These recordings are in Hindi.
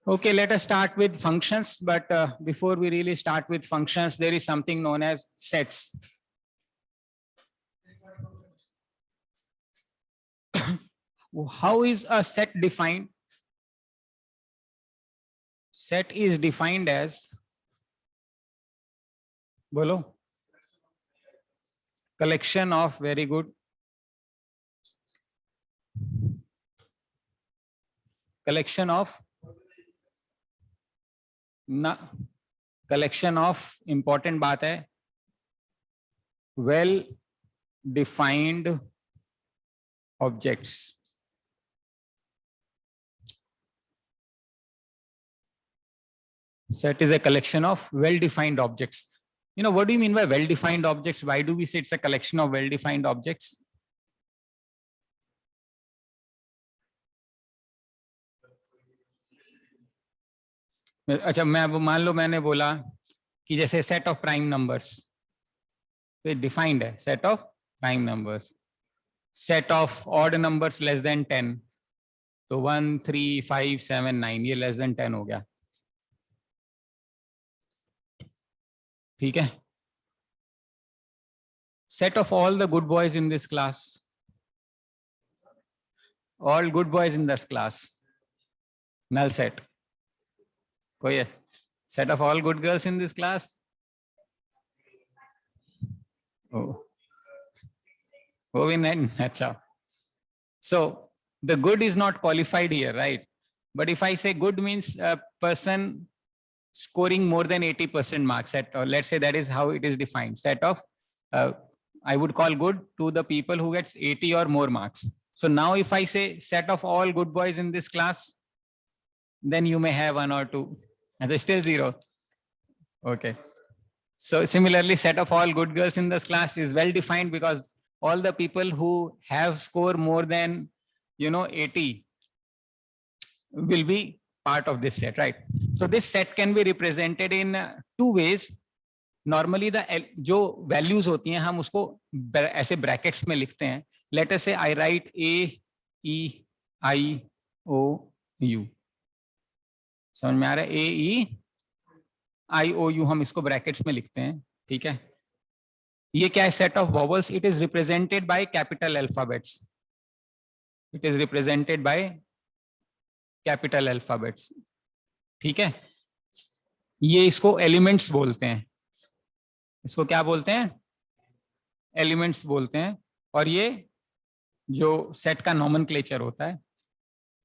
Okay, let us start with functions, but before we really start with functions, there is something known as sets. How is a set defined? Set is defined as, bolo, collection of, very good, collection of, ना, collection of, important बात है, well defined objects. Set is a collection of well defined objects. You know, what do you mean by well defined objects? Why do we say it's a collection of well defined objects? अच्छा, मैं अब मान लो मैंने बोला कि जैसे सेट ऑफ प्राइम नंबर्स, तो डिफाइंड है set of prime numbers. Set of odd numbers less than 10, तो 1 3 5 7 9, ये लेस देन 10 हो गया. ठीक है. Set of all the good boys in this class, all good boys in this class, null set. कोई है? Set of all good girls in this class. वो भी नहीं. अच्छा, so the good is not qualified here, right? But if I say good means a person scoring more than 80% marks set, or let's say that is how it is defined, set of I would call good to the people who gets 80 or more marks. So now if I say set of all good boys in this class, then you may have 1 or 2, and it's still 0. Okay, so similarly set of all good girls in this class is well defined because all the people who have score more than 80 will be part of this set, right? So this set can be represented in 2 ways. Normally the जो values होती हैं हम उसको ऐसे brackets में लिखते हैं. Let us say I write A E I O U. समझ में आ रहा है? A E I O U हम इसको brackets में लिखते हैं. ठीक है. ये क्या है? Set of vowels. It is represented by capital alphabets. It is represented by capital alphabets. ठीक है. ये इसको एलिमेंट्स बोलते हैं. इसको क्या बोलते हैं? एलिमेंट्स बोलते हैं. और ये जो सेट का नॉमेनक्लेचर होता है,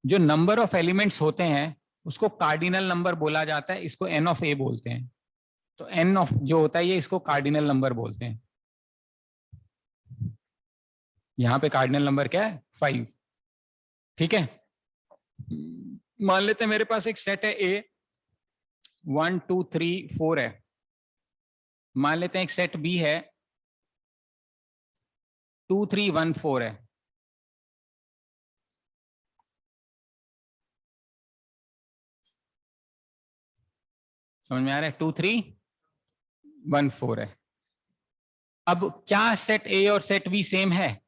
जो नंबर ऑफ एलिमेंट्स होते हैं उसको कार्डिनल नंबर बोला जाता है. इसको एन ऑफ ए बोलते हैं. तो एन ऑफ जो होता है ये इसको कार्डिनल नंबर बोलते हैं. यहां पे कार्डिनल नंबर क्या है? 5. ठीक है. मान लेते हैं मेरे पास एक सेट है ए, 1 2 3 4 है. मान लेते हैं एक सेट बी है, 2 3 1 4 है. समझ में आ रहा है? 2 3 1 4 है. अब क्या सेट ए और सेट बी सेम है?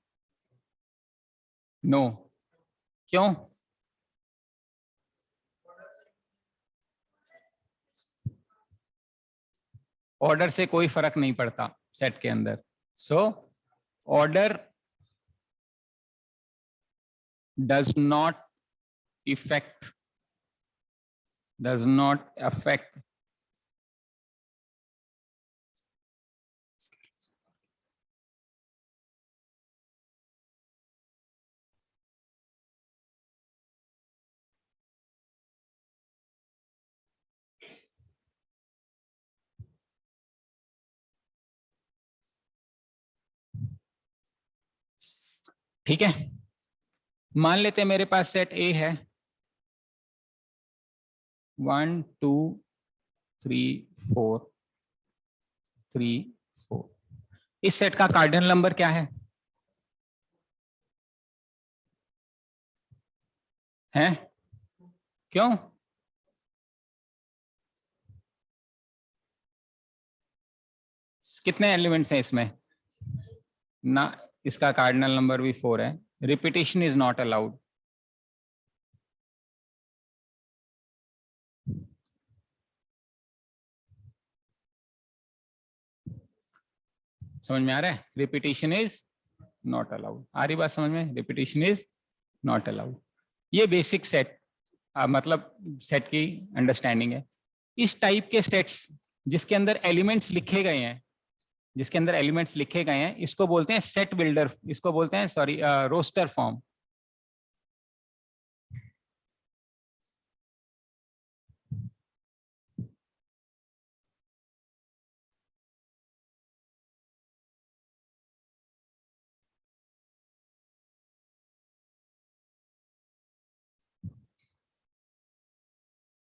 नो. क्यों? ऑर्डर से कोई फर्क नहीं पड़ता सेट के अंदर. So order does not affect ठीक है. मान लेते हैं मेरे पास सेट ए है, 1 2 3 4 3 4. इस सेट का कार्डिनल नंबर क्या है? हैं? क्यों? कितने एलिमेंट्स हैं इसमें? ना, इसका कार्डिनल नंबर भी 4 है. Repetition is not allowed. समझ में आ रहा है? Repetition is not allowed. आ रही बात समझ में? Repetition is not allowed. ये बेसिक सेट मतलब सेट की अंडरस्टैंडिंग है। इस टाइप के सेट्स जिसके अंदर एलिमेंट्स लिखे गए हैं, जिसके अंदर एलिमेंट्स लिखे गए हैं, इसको बोलते हैं सेट बिल्डर, इसको बोलते हैं सॉरी रोस्टर फॉर्म।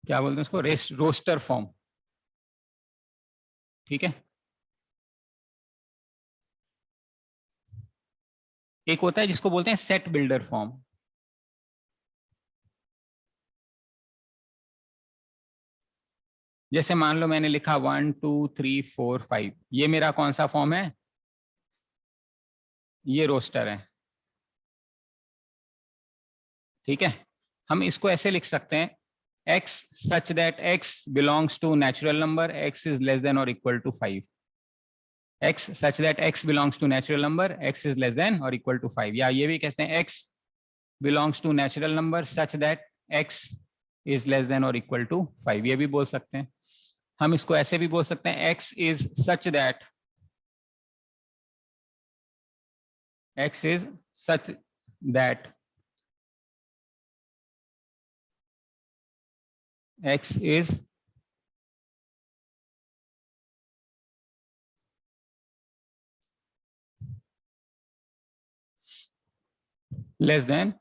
क्या बोलते हैं उसको? Roster form. ठीक है। एक होता है जिसको बोलते हैं सेट बिल्डर फॉर्म। जैसे मान लो मैंने लिखा 1 2 3 4 5, ये मेरा कौन सा फॉर्म है? ये रोस्टर है। ठीक है। हम इसको ऐसे लिख सकते हैं, x such that x belongs to natural number, x is less than or equal to 5. x such that x belongs to natural number, x is less than or equal to 5. या ये भी कहते हैं x belongs to natural number such that x is less than or equal to 5. ये भी बोल सकते हैं। हम इसको ऐसे भी बोल सकते हैं, x is such that x is such that x is less than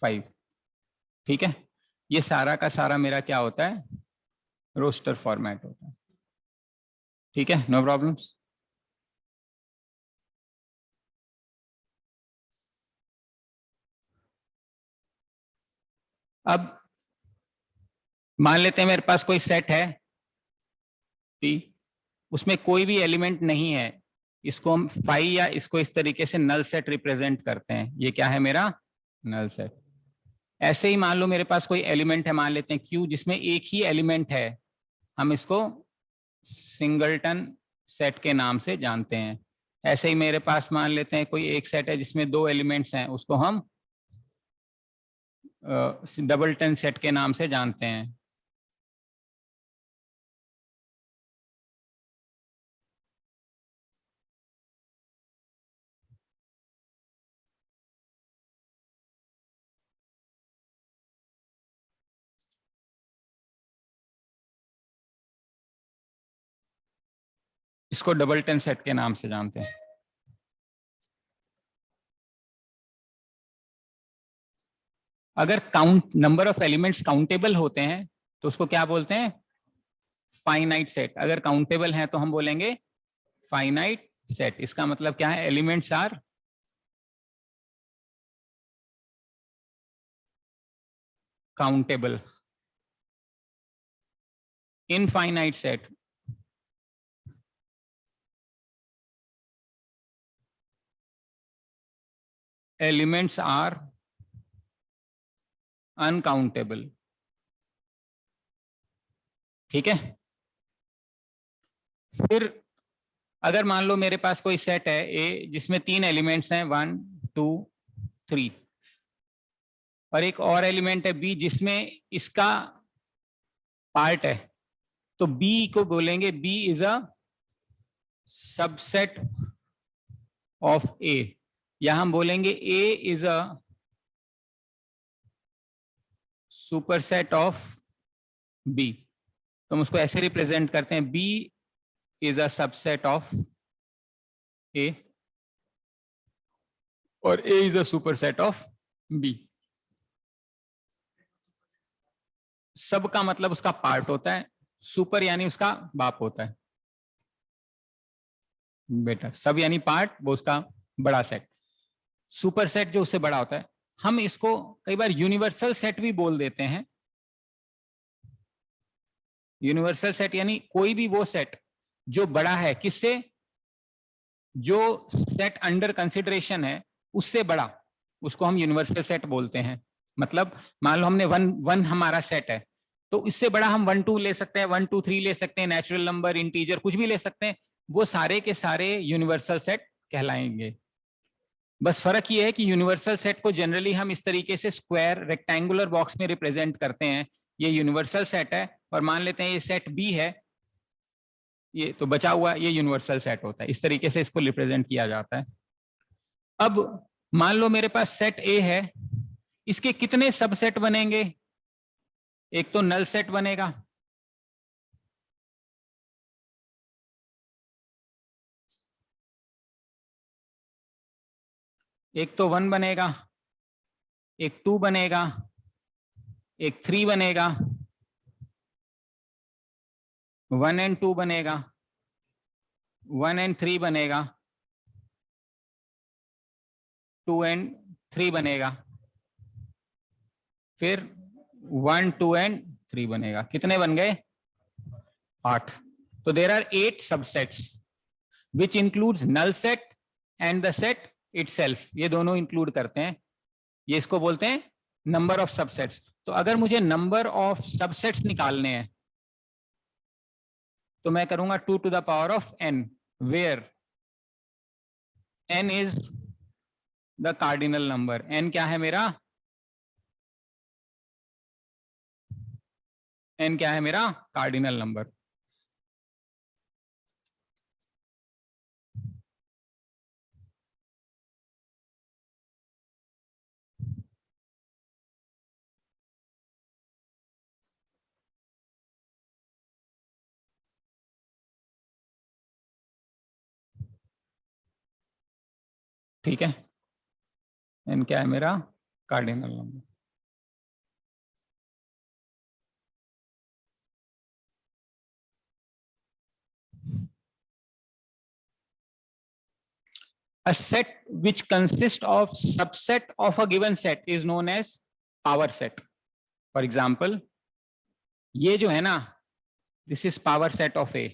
5। ठीक है। ये सारा का सारा मेरा क्या होता है? रोस्टर फॉर्मेट होता है। ठीक है, नो प्रॉब्लम्स। अब मान लेते हैं मेरे पास कोई सेट है P, उसमें कोई भी एलिमेंट नहीं है, इसको हम फाई या इसको इस तरीके से नल सेट रिप्रेजेंट करते हैं। ये क्या है मेरा? Null set. ऐसे ही मान लो मेरे पास कोई एलिमेंट है, मान लेते हैं Q, जिसमें एक ही एलिमेंट है, हम इसको सिंगलटन सेट के नाम से जानते हैं। ऐसे ही मेरे पास मान लेते हैं कोई एक सेट है जिसमें दो एलिमेंट्स हैं, उसको हम डबलटन सेट के नाम से जानते हैं। इसको डबलटन सेट के नाम से जानते हैं। अगर count number of elements countable होते हैं तो उसको क्या बोलते हैं? Finite set. अगर काउंटेबल है तो हम बोलेंगे फाइनाइट सेट। इसका मतलब क्या है? Elements are countable. Infinite set elements are uncountable. ठीक है। फिर अगर मान लो मेरे पास कोई सेट है ए जिसमें 3 एलिमेंट्स हैं 1 2 3, और एक और एलिमेंट है बी जिसमें इसका पार्ट है, तो बी को बोलेंगे B is a subset of A, या हम बोलेंगे A is a superset of B. तो हम उसको ऐसे रिप्रेजेंट करते हैं, B is a subset of A और A is a superset of B. सब का मतलब उसका पार्ट होता है, सुपर यानी उसका बाप होता है बेटा। सब यानी पार्ट, वो उसका बड़ा सेट। सुपर सेट जो उससे बड़ा होता है। हम इसको कई बार यूनिवर्सल सेट भी बोल देते हैं। यूनिवर्सल सेट यानी कोई भी वो सेट जो बड़ा है किससे? जो सेट अंडर कंसिडरेशन है उससे बड़ा, उसको हम यूनिवर्सल सेट बोलते हैं। मतलब मान लो हमने 1 हमारा सेट है, तो इससे बड़ा हम 1 2 ले सकते हैं, 1 2 3 ले सकते हैं, नेचुरल नंबर, इंटीजर, कुछ भी ले सकते हैं। वो सारे के सारे यूनिवर्सल सेट कहलाएंगे। बस फर्क ये है कि यूनिवर्सल सेट को जनरली हम इस तरीके से स्क्वायर रेक्टेंगुलर बॉक्स में रिप्रेजेंट करते हैं। ये यूनिवर्सल सेट है और मान लेते हैं ये सेट बी है, ये तो बचा हुआ ये यूनिवर्सल सेट होता है। इस तरीके से इसको रिप्रेजेंट किया जाता है। अब मान लो मेरे पास सेट ए है, इसके कितने सबसेट बनेंगे? एक तो नल सेट बनेगा, एक तो 1 बनेगा, एक 2 बनेगा, एक 3 बनेगा, 1 एंड 2 बनेगा, 1 एंड 3 बनेगा, 2 एंड 3 बनेगा, फिर 1 2 एंड 3 बनेगा। कितने बन गए? 8। तो there are 8 subsets which includes null set and the set itself. ये दोनों इंक्लूड करते हैं। ये इसको बोलते हैं नंबर ऑफ सबसेट्स। तो अगर मुझे नंबर ऑफ सबसेट्स निकालने हैं तो मैं करूंगा 2 to the power of n, where n is the cardinal number। n क्या है मेरा? n क्या है मेरा? Cardinal number. ठीक है, n क्या है मेरा? Cardinal number. A set which consists of subset of a given set is known as power set. For example, ये जो है ना, this is power set of A।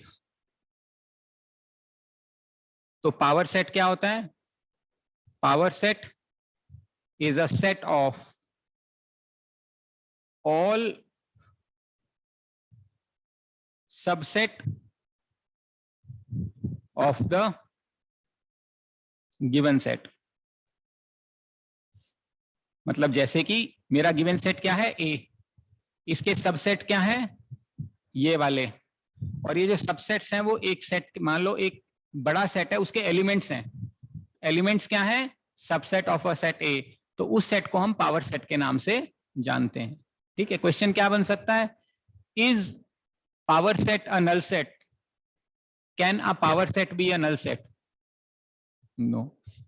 तो power set क्या होता है? Power set is a set of all subset of the given set। मतलब जैसे कि मेरा गिवन सेट क्या है? A, इसके सबसेट क्या है? ये वाले। और ये जो सबसेट्स हैं वो एक सेट, मान लो एक बड़ा सेट है, उसके एलिमेंट्स हैं। एलिमेंट्स क्या है? Subset of a set A। तो उस सेट को हम पावर सेट के नाम से जानते हैं। ठीक है, क्वेश्चन क्या बन सकता है? Is power set a null set? Can a power set be a null set? No,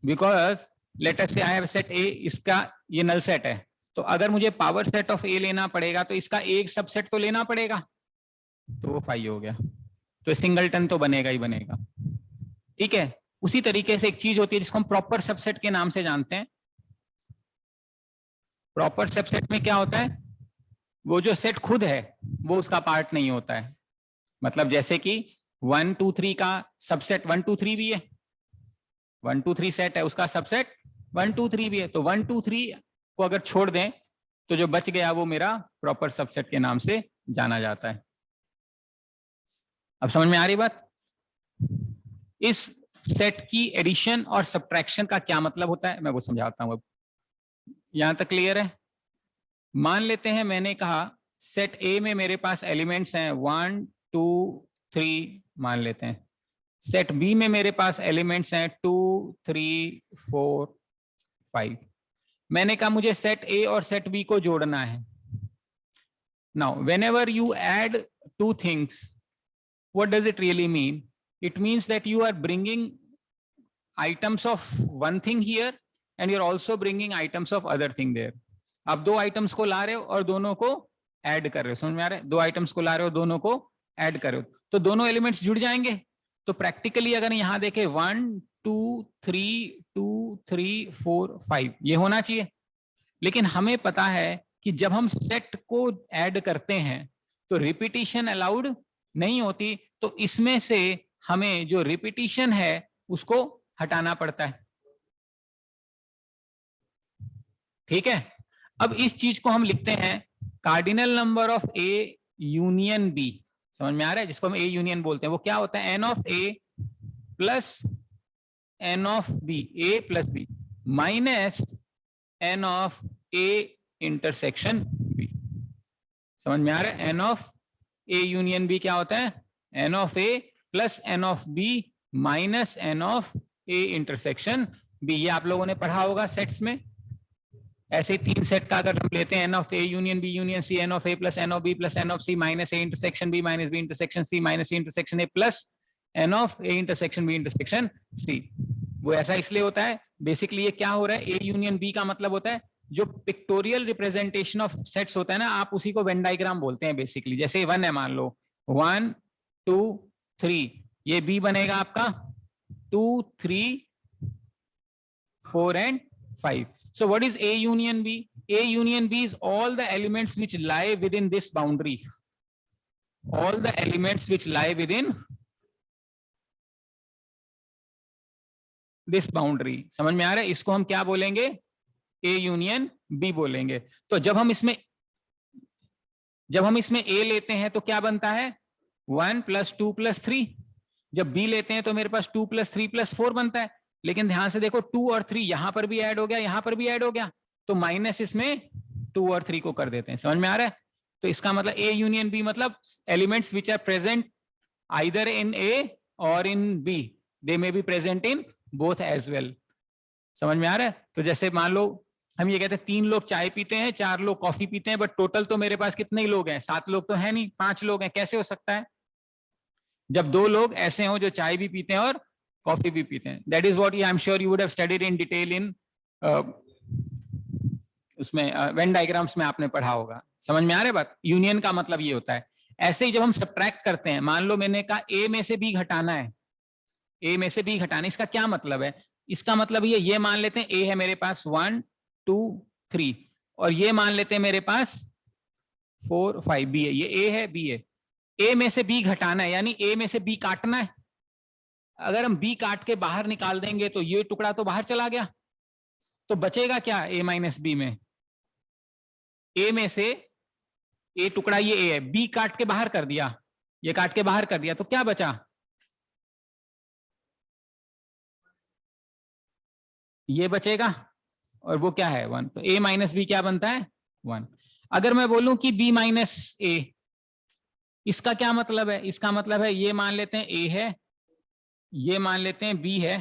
because let us say I have set A, इसका ये नल सेट है। तो अगर मुझे पावर सेट ऑफ A लेना पड़ेगा तो इसका एक सबसेट तो लेना पड़ेगा, तो वो 5 हो गया। तो सिंगलटन तो बनेगा ही बनेगा। ठीक है, उसी तरीके से एक चीज होती है जिसको हम प्रॉपर सबसेट के नाम से जानते हैं। प्रॉपर सबसेट में क्या होता है? वो जो सेट खुद है वो उसका पार्ट नहीं होता है। मतलब जैसे कि 1 2 3 का सबसेट 1 2 3 भी है, 1 2 3 सेट है, उसका सबसेट 1 2 3 भी है। तो 1 2 3 को अगर छोड़ दें तो जो बच गया वो मेरा प्रॉपर सबसेट के नाम से जाना जाता है। अब समझ में आ रही बात? इस सेट की एडिशन और सब्ट्रैक्शन का क्या मतलब होता है मैं वो समझाता हूं। अब यहां तक क्लियर है? मान लेते हैं मैंने कहा सेट ए में मेरे पास एलिमेंट्स हैं 1 2 3, मान लेते हैं। सेट बी में मेरे पास एलिमेंट्स हैं 2 3 4 5। मैंने कहा मुझे सेट ए और सेट बी को जोड़ना है। Now whenever you add two things, what does it really mean? It means that you are bringing items of one thing here and you're also bringing items of other thing there। आप दो आइटम्स को ला रहे हो और दोनों को ऐड कर रहे हो। समझ में आ रहा है? दो आइटम्स को ला रहे हो, दोनों को ऐड कर रहे हो, तो दोनों एलिमेंट्स जुड़ जाएंगे। तो प्रैक्टिकली अगर यहां देखें 1 2 3 2 3 4 5 ये होना चाहिए। लेकिन हमें पता है कि जब हम सेट को ऐड करते हैं तो रिपीटिशन अलाउड नहीं होती। तो इसमें से हमें जो रिपीटिशन है उसको हटाना पड़ता है। ठीक है, अब इस चीज को हम लिखते हैं cardinal number of A union B. समझ में आ रहा है? जिसको हम ए यूनियन बोलते हैं वो क्या होता है? N of A plus n of B, A plus B minus n of A intersection B. समझ में आ रहा है? N of A union B क्या होता है? N of A plus n of B minus n of A intersection B. ये आप लोगों ने पढ़ा होगा सेट्स में। ऐसे ही तीन सेट का अगर हम लेते हैं, n of A union B union C, n of A plus n of B plus n of C minus A intersection B minus B intersection C minus C intersection A plus n of A intersection B intersection C. वो ऐसा इसलिए होता है, बेसिकली ये क्या हो रहा है, ए यूनियन बी का मतलब होता है जो पिक्टोरियल रिप्रेजेंटेशन ऑफ सेट्स होता है ना, आप उसी को वेन डायग्राम बोलते हैं बेसिकली। जैसे 1 है, मान लो 1 2 3, ये बी बनेगा आपका 2 3 4 and 5. So what is A union B? A union B is all the elements which lie within this boundary. All the elements which lie within this boundary. समझ में आ रहा है? इसको हम क्या बोलेंगे? A union B बोलेंगे। तो जब हम इसमें A लेते हैं तो क्या बनता है? 1 + 2 + 3। जब B लेते हैं तो मेरे पास 2 + 3 + 4 बनता है। लेकिन ध्यान से देखो 2 और 3 यहां पर भी ऐड हो गया, यहां पर भी ऐड हो गया, तो माइनस इसमें 2 और 3 को कर देते हैं। समझ में आ रहा है? तो इसका मतलब ए यूनियन बी मतलब elements which are present either in A or in B, they may be present in both as well. समझ में आ रहा है? तो जैसे मान लो हम ये कहते हैं 3 लोग चाय पीते हैं, 4 लोग कॉफी पीते हैं, बट टोटल तो मेरे पास कितने ही लोग हैं? 7 लोग तो है नहीं, 5 लोग हैं। कैसे हो सकता है? जब 2 लोग ऐसे हो जो चाय भी पीते हैं और कॉफी भी पीते हैं। That is what I am sure you would have studied in detail in उसमें वेन डायग्राम्स में आपने पढ़ा होगा। समझ में आ रहा है बात? यूनियन का मतलब ये होता है। ऐसे ही जब हम सब्ट्रैक्ट करते हैं, मान लो मैंने कहा ए में से बी घटाना है, ए में से बी घटाना, इसका क्या मतलब है? इसका मतलब ये मान लेते हैं ए है मेरे पास 1 2 3, और ये मान लेते हैं मेरे पास 4 5, बी है, ये ए है बी है। ए में से बी घटाना है यानी ए में से बी काटना है। अगर हम बी काट के बाहर निकाल देंगे तो ये टुकड़ा तो बाहर चला गया, तो बचेगा क्या ए माइनस बी में? ए में से ए टुकड़ा ये ए है, बी काट के बाहर कर दिया, ये काट के बाहर कर दिया, तो क्या बचा? ये बचेगा, और वो क्या है 1। तो ए माइनस बी क्या बनता है? 1। अगर मैं बोलूं कि बी माइनस ए, इसका क्या मतलब है? इसका मतलब है ये मान लेते हैं ए है, ये मान लेते हैं बी है,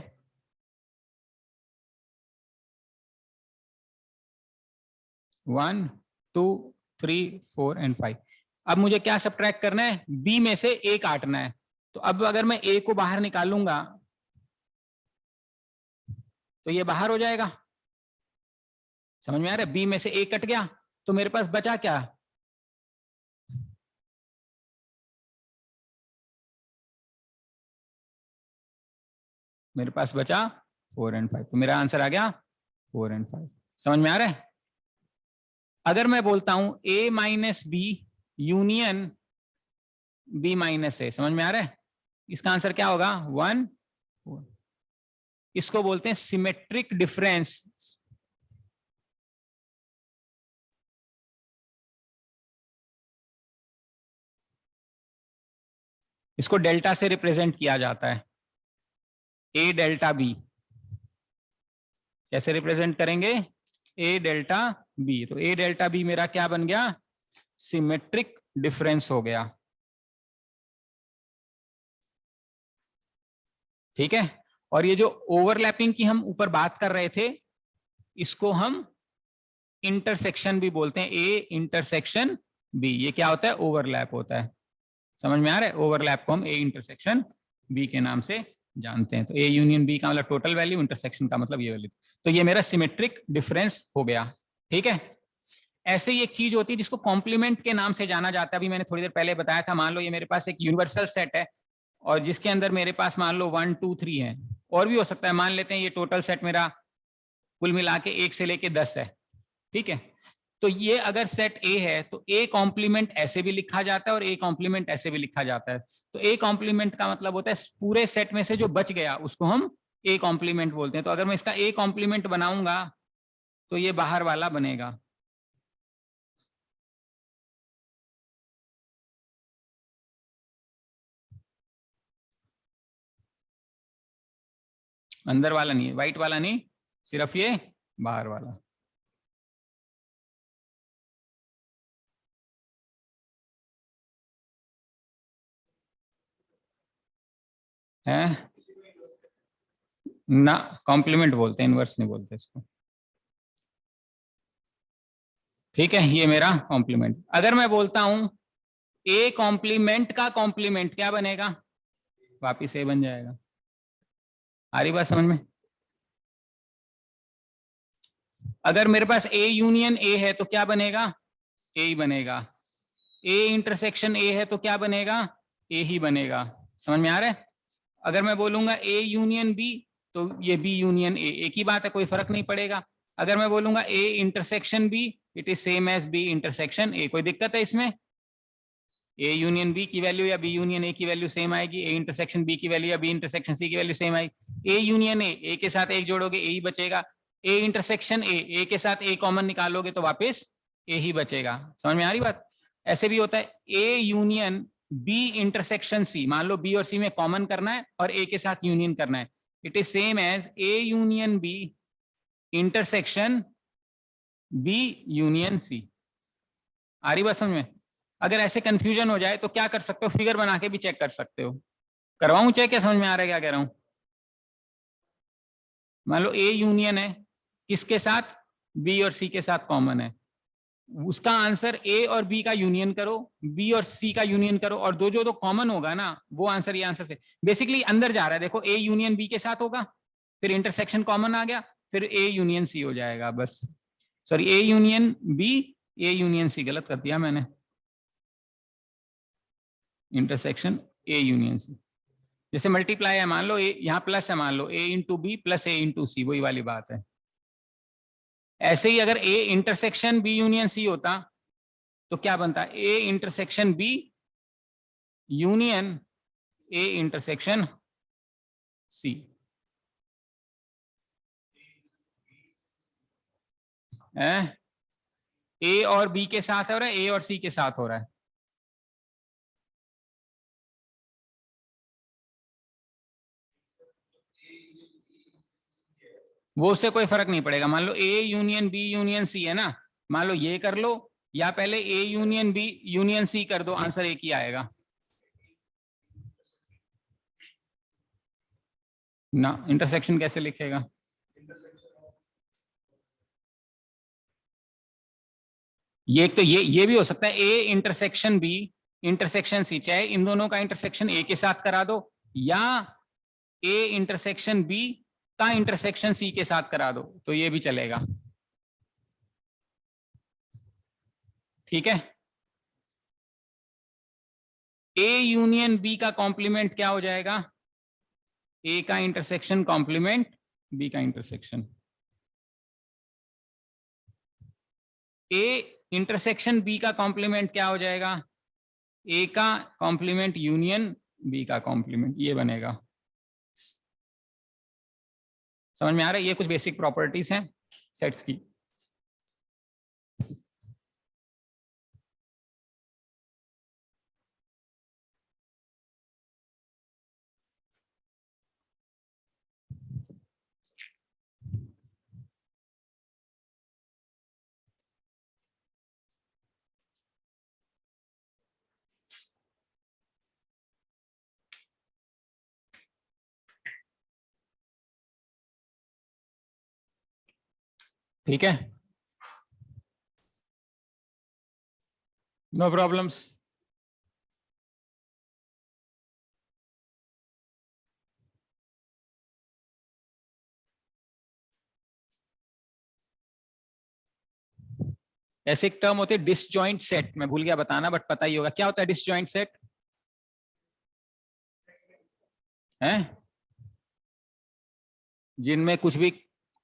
1 2 3 4 एंड 5। अब मुझे क्या सब्ट्रैक्ट करना है? बी में से ए काटना है। तो अब अगर मैं ए को बाहर निकालूंगा तो ये बाहर हो जाएगा। समझ में आ रहा है? बी में से ए कट गया तो मेरे पास बचा क्या? मेरे पास बचा 4 एंड 5। तो मेरा आंसर आ गया 4 एंड 5। समझ में आ रहा है? अगर मैं बोलता हूं A minus B union B minus A, समझ में आ रहा है? इसका आंसर क्या होगा? 1 4। इसको बोलते हैं सिमेट्रिक डिफरेंस। इसको डेल्टा से रिप्रेजेंट किया जाता है, ए डेल्टा बी। कैसे रिप्रेजेंट करेंगे? ए डेल्टा बी। तो ए डेल्टा बी मेरा क्या बन गया? सिमेट्रिक डिफरेंस हो गया। ठीक है? और ये जो ओवरलैपिंग की हम ऊपर बात कर रहे थे, इसको हम इंटरसेक्शन भी बोलते हैं, ए इंटरसेक्शन बी। ये क्या होता है? ओवरलैप होता है। समझ में आ रहा है? ओवरलैप को हम ए इंटरसेक्शन बी के नाम से जानते हैं। तो ए यूनियन बी का मतलब टोटल वैल्यू, इंटरसेक्शन का मतलब ये वैल्यू। तो ये मेरा सिमेट्रिक डिफरेंस हो गया। ठीक है? ऐसे ही एक चीज होती है जिसको कॉम्प्लीमेंट के नाम से जाना जाता है। अभी मैंने थोड़ी देर पहले बताया था, मान लो ये मेरे पास एक यूनिवर्सल सेट है और जिसके अंदर मेरे पास मान लो 1 2 3 है, और भी हो सकता है। मान लेते हैं ये टोटल सेट मेरा कुल मिला के 1 से लेके 10 है। ठीक है? तो ये अगर सेट ए है तो ए कॉम्प्लीमेंट ऐसे भी लिखा जाता है और ए कॉम्प्लीमेंट ऐसे भी लिखा जाता है। तो ए कॉम्प्लीमेंट का मतलब होता है पूरे सेट में से जो बच गया उसको हम ए कॉम्प्लीमेंट बोलते हैं। तो अगर मैं इसका ए कॉम्प्लीमेंट बनाऊंगा तो ये बाहर वाला बनेगा। अंदर वाला नहीं, व्हाइट वाला नहीं, सिर्फ ये बाहर वाला। है ना, कॉम्प्लीमेंट बोलते हैं, इनवर्स नहीं बोलते इसको। ठीक है, ये मेरा कॉम्प्लीमेंट। अगर मैं बोलता हूं ए कॉम्प्लीमेंट का कॉम्प्लीमेंट क्या बनेगा, वापिस ए बन जाएगा। आ रही बात समझ में? अगर मेरे पास ए यूनियन ए है तो क्या बनेगा, ए ही बनेगा। ए इंटरसेक्शन ए है तो क्या बनेगा, ए ही बनेगा। समझ में आ रहा है? अगर मैं बोलूंगा ए यूनियन बी तो ये बी यूनियन ए, एक ही बात है, कोई फर्क नहीं पड़ेगा। अगर मैं बोलूंगा A intersection B, it is same as B intersection A. कोई दिक्कत है इसमें? ए यूनियन बी की वैल्यू या बी यूनियन ए की वैल्यू सेम आएगी, ए इंटरसेक्शन बी की वैल्यू या बी इंटरसेक्शन सी की वैल्यू सेम आएगी। ए यूनियन ए के साथ एक जोड़ोगे ए ही बचेगा। ए इंटरसेक्शन ए के साथ ए कॉमन निकालोगे तो वापस ए ही बचेगा। समझ में आ रही बात? ऐसे भी होता है A union B intersection C, मान लो बी और सी में कॉमन करना है और ए के साथ यूनियन करना है, it is same as A union B intersection B union C. आ रही बात समझ में? अगर ऐसे कंफ्यूजन हो जाए तो क्या कर सकते हो, फिगर बना के भी चेक कर सकते हो। करवाऊं चेक? क्या समझ में आ रहा है क्या कह रहा हूं? मान लो ए यूनियन है, किसके साथ, बी और सी के साथ कॉमन है, उसका आंसर ए और बी का यूनियन करो, बी और सी का यूनियन करो, और दो जो तो कॉमन होगा ना वो आंसर, ये आंसर से बेसिकली अंदर जा रहा है। देखो ए यूनियन बी के साथ होगा, फिर इंटरसेक्शन कॉमन आ गया, फिर ए यूनियन सी हो जाएगा बस। Sorry, A union B, A union C गलत कर दिया मैंने, इंटरसेक्शन ए यूनियन सी। जैसे मल्टीप्लाई है, मान लो यहाँ प्लस है, मान लो A into B plus A into C, वही वाली बात है। ऐसे ही अगर A intersection B union C होता तो क्या बनता, A intersection B union A intersection C. A और बी के साथ हो रहा है, ए और सी के साथ हो रहा है। वो उससे कोई फर्क नहीं पड़ेगा। मान लो A union B union C है ना, मान लो ये कर लो, या पहले A union B union C कर दो, आंसर एक ही आएगा ना। इंटरसेक्शन कैसे लिखेगा? ये तो ये भी हो सकता है, A intersection B intersection C, चाहे इन दोनों का इंटरसेक्शन ए के साथ करा दो, या ए इंटरसेक्शन बी का इंटरसेक्शन सी के साथ करा दो, तो ये भी चलेगा। ठीक है, ए यूनियन बी का कॉम्प्लीमेंट क्या हो जाएगा, ए का इंटरसेक्शन कॉम्प्लीमेंट बी का इंटरसेक्शन। ए इंटरसेक्शन बी का कॉम्प्लीमेंट क्या हो जाएगा, ए का कॉम्प्लीमेंट यूनियन बी का कॉम्प्लीमेंट, ये बनेगा। समझ में आ रहा है? ये कुछ बेसिक प्रॉपर्टीज हैं सेट्स की। ठीक है, नो प्रॉब्लम्स। ऐसे एक टर्म होते है डिसजॉइंट सेट, मैं भूल गया बताना, बट पता ही होगा क्या होता है डिसजॉइंट सेट है, जिनमें कुछ भी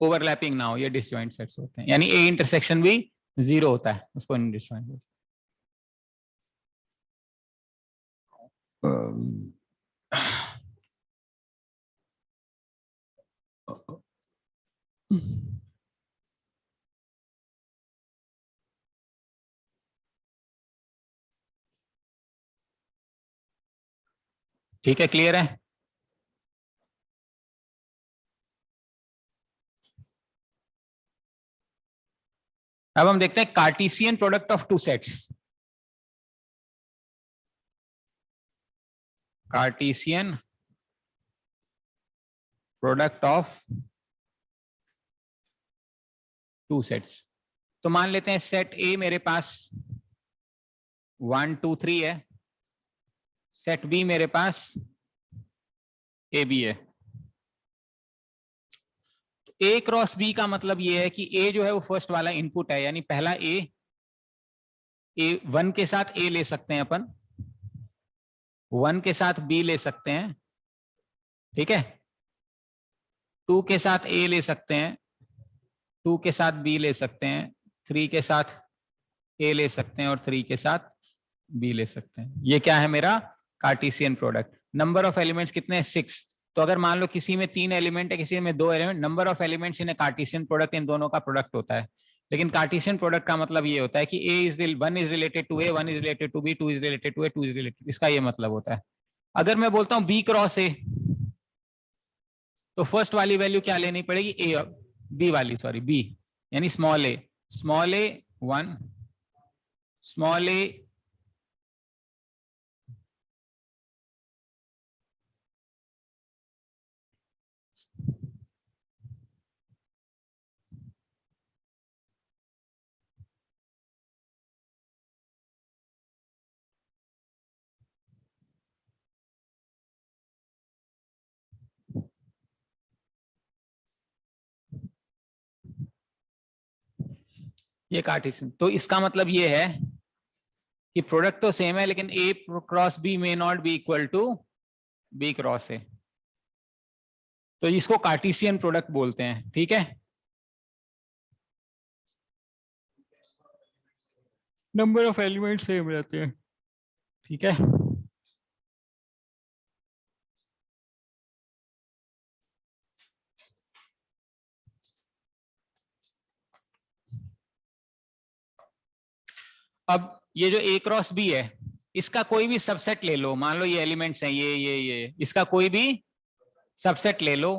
ओवरलैपिंग ना हो, ये डिसजॉइंट सेट्स होते हैं। यानी ए इंटरसेक्शन भी जीरो होता है, उसको डिसजॉइंट बोलते हैं। ठीक है, क्लियर है? अब हम देखते हैं Cartesian product of two sets. Cartesian product of two sets. तो मान लेते हैं सेट ए मेरे पास 1 2 3 है, सेट बी मेरे पास ए बी है। ए क्रॉस बी का मतलब ये है कि ए जो है वो फर्स्ट वाला इनपुट है, यानी पहला ए 1 के साथ ए ले सकते हैं अपन, 1 के साथ बी ले सकते हैं, ठीक है, 2 के साथ ए ले सकते हैं, 2 के साथ बी ले सकते हैं, 3 के साथ ए ले सकते हैं और 3 के साथ बी ले सकते हैं। ये क्या है मेरा Cartesian product. Number of elements कितने हैं 6। तो अगर मान लो किसी में 3 एलिमेंट है, किसी में 2 element, number of elements in Cartesian product in दोनों का प्रोडक्ट होता है। लेकिन कार्टेशियन प्रोडक्ट का मतलब ये होता है कि one is related to A, 1 is related to B, 2 is related to A, 2 is related, इसका ये मतलब होता है। अगर मैं बोलता हूं बी क्रॉस ए, तो फर्स्ट वाली वैल्यू क्या लेनी पड़ेगी, ए, बी वाली, सॉरी बी, यानी स्मॉल ए 1, स्मॉल ए ये कार्टेशियन। तो इसका मतलब ये है कि प्रोडक्ट तो सेम है, लेकिन A cross B may not be equal to B cross A, तो इसको कार्टेशियन प्रोडक्ट बोलते हैं, ठीक है। नंबर ऑफ एलिमेंट सेम रहते हैं, ठीक है। अब ये जो ए क्रॉस बी है, इसका कोई भी सबसेट ले लो, मान लो ये एलिमेंट्स हैं ये, इसका कोई भी सबसेट ले लो,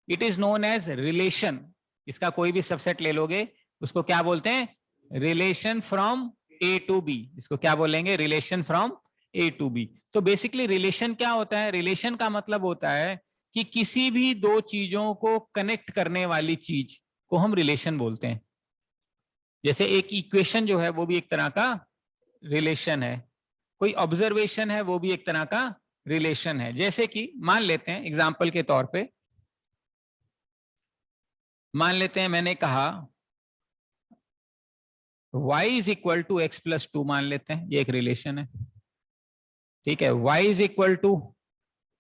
it is known as relation. इसका कोई भी सबसेट ले लोगे उसको क्या बोलते हैं, relation from A to B. इसको क्या बोलेंगे, relation from A to B. तो बेसिकली रिलेशन क्या होता है, रिलेशन का मतलब होता है कि किसी भी दो चीजों को कनेक्ट करने वाली चीज को हम रिलेशन बोलते हैं। जैसे एक इक्वेशन जो है वो भी एक तरह का रिलेशन है, कोई ऑब्जर्वेशन है वो भी एक तरह का रिलेशन है। जैसे कि मान लेते हैं एग्जांपल के तौर पे, मान लेते हैं मैंने कहा y is equal to x plus 2, मान लेते हैं ये एक रिलेशन है, ठीक है। y is equal to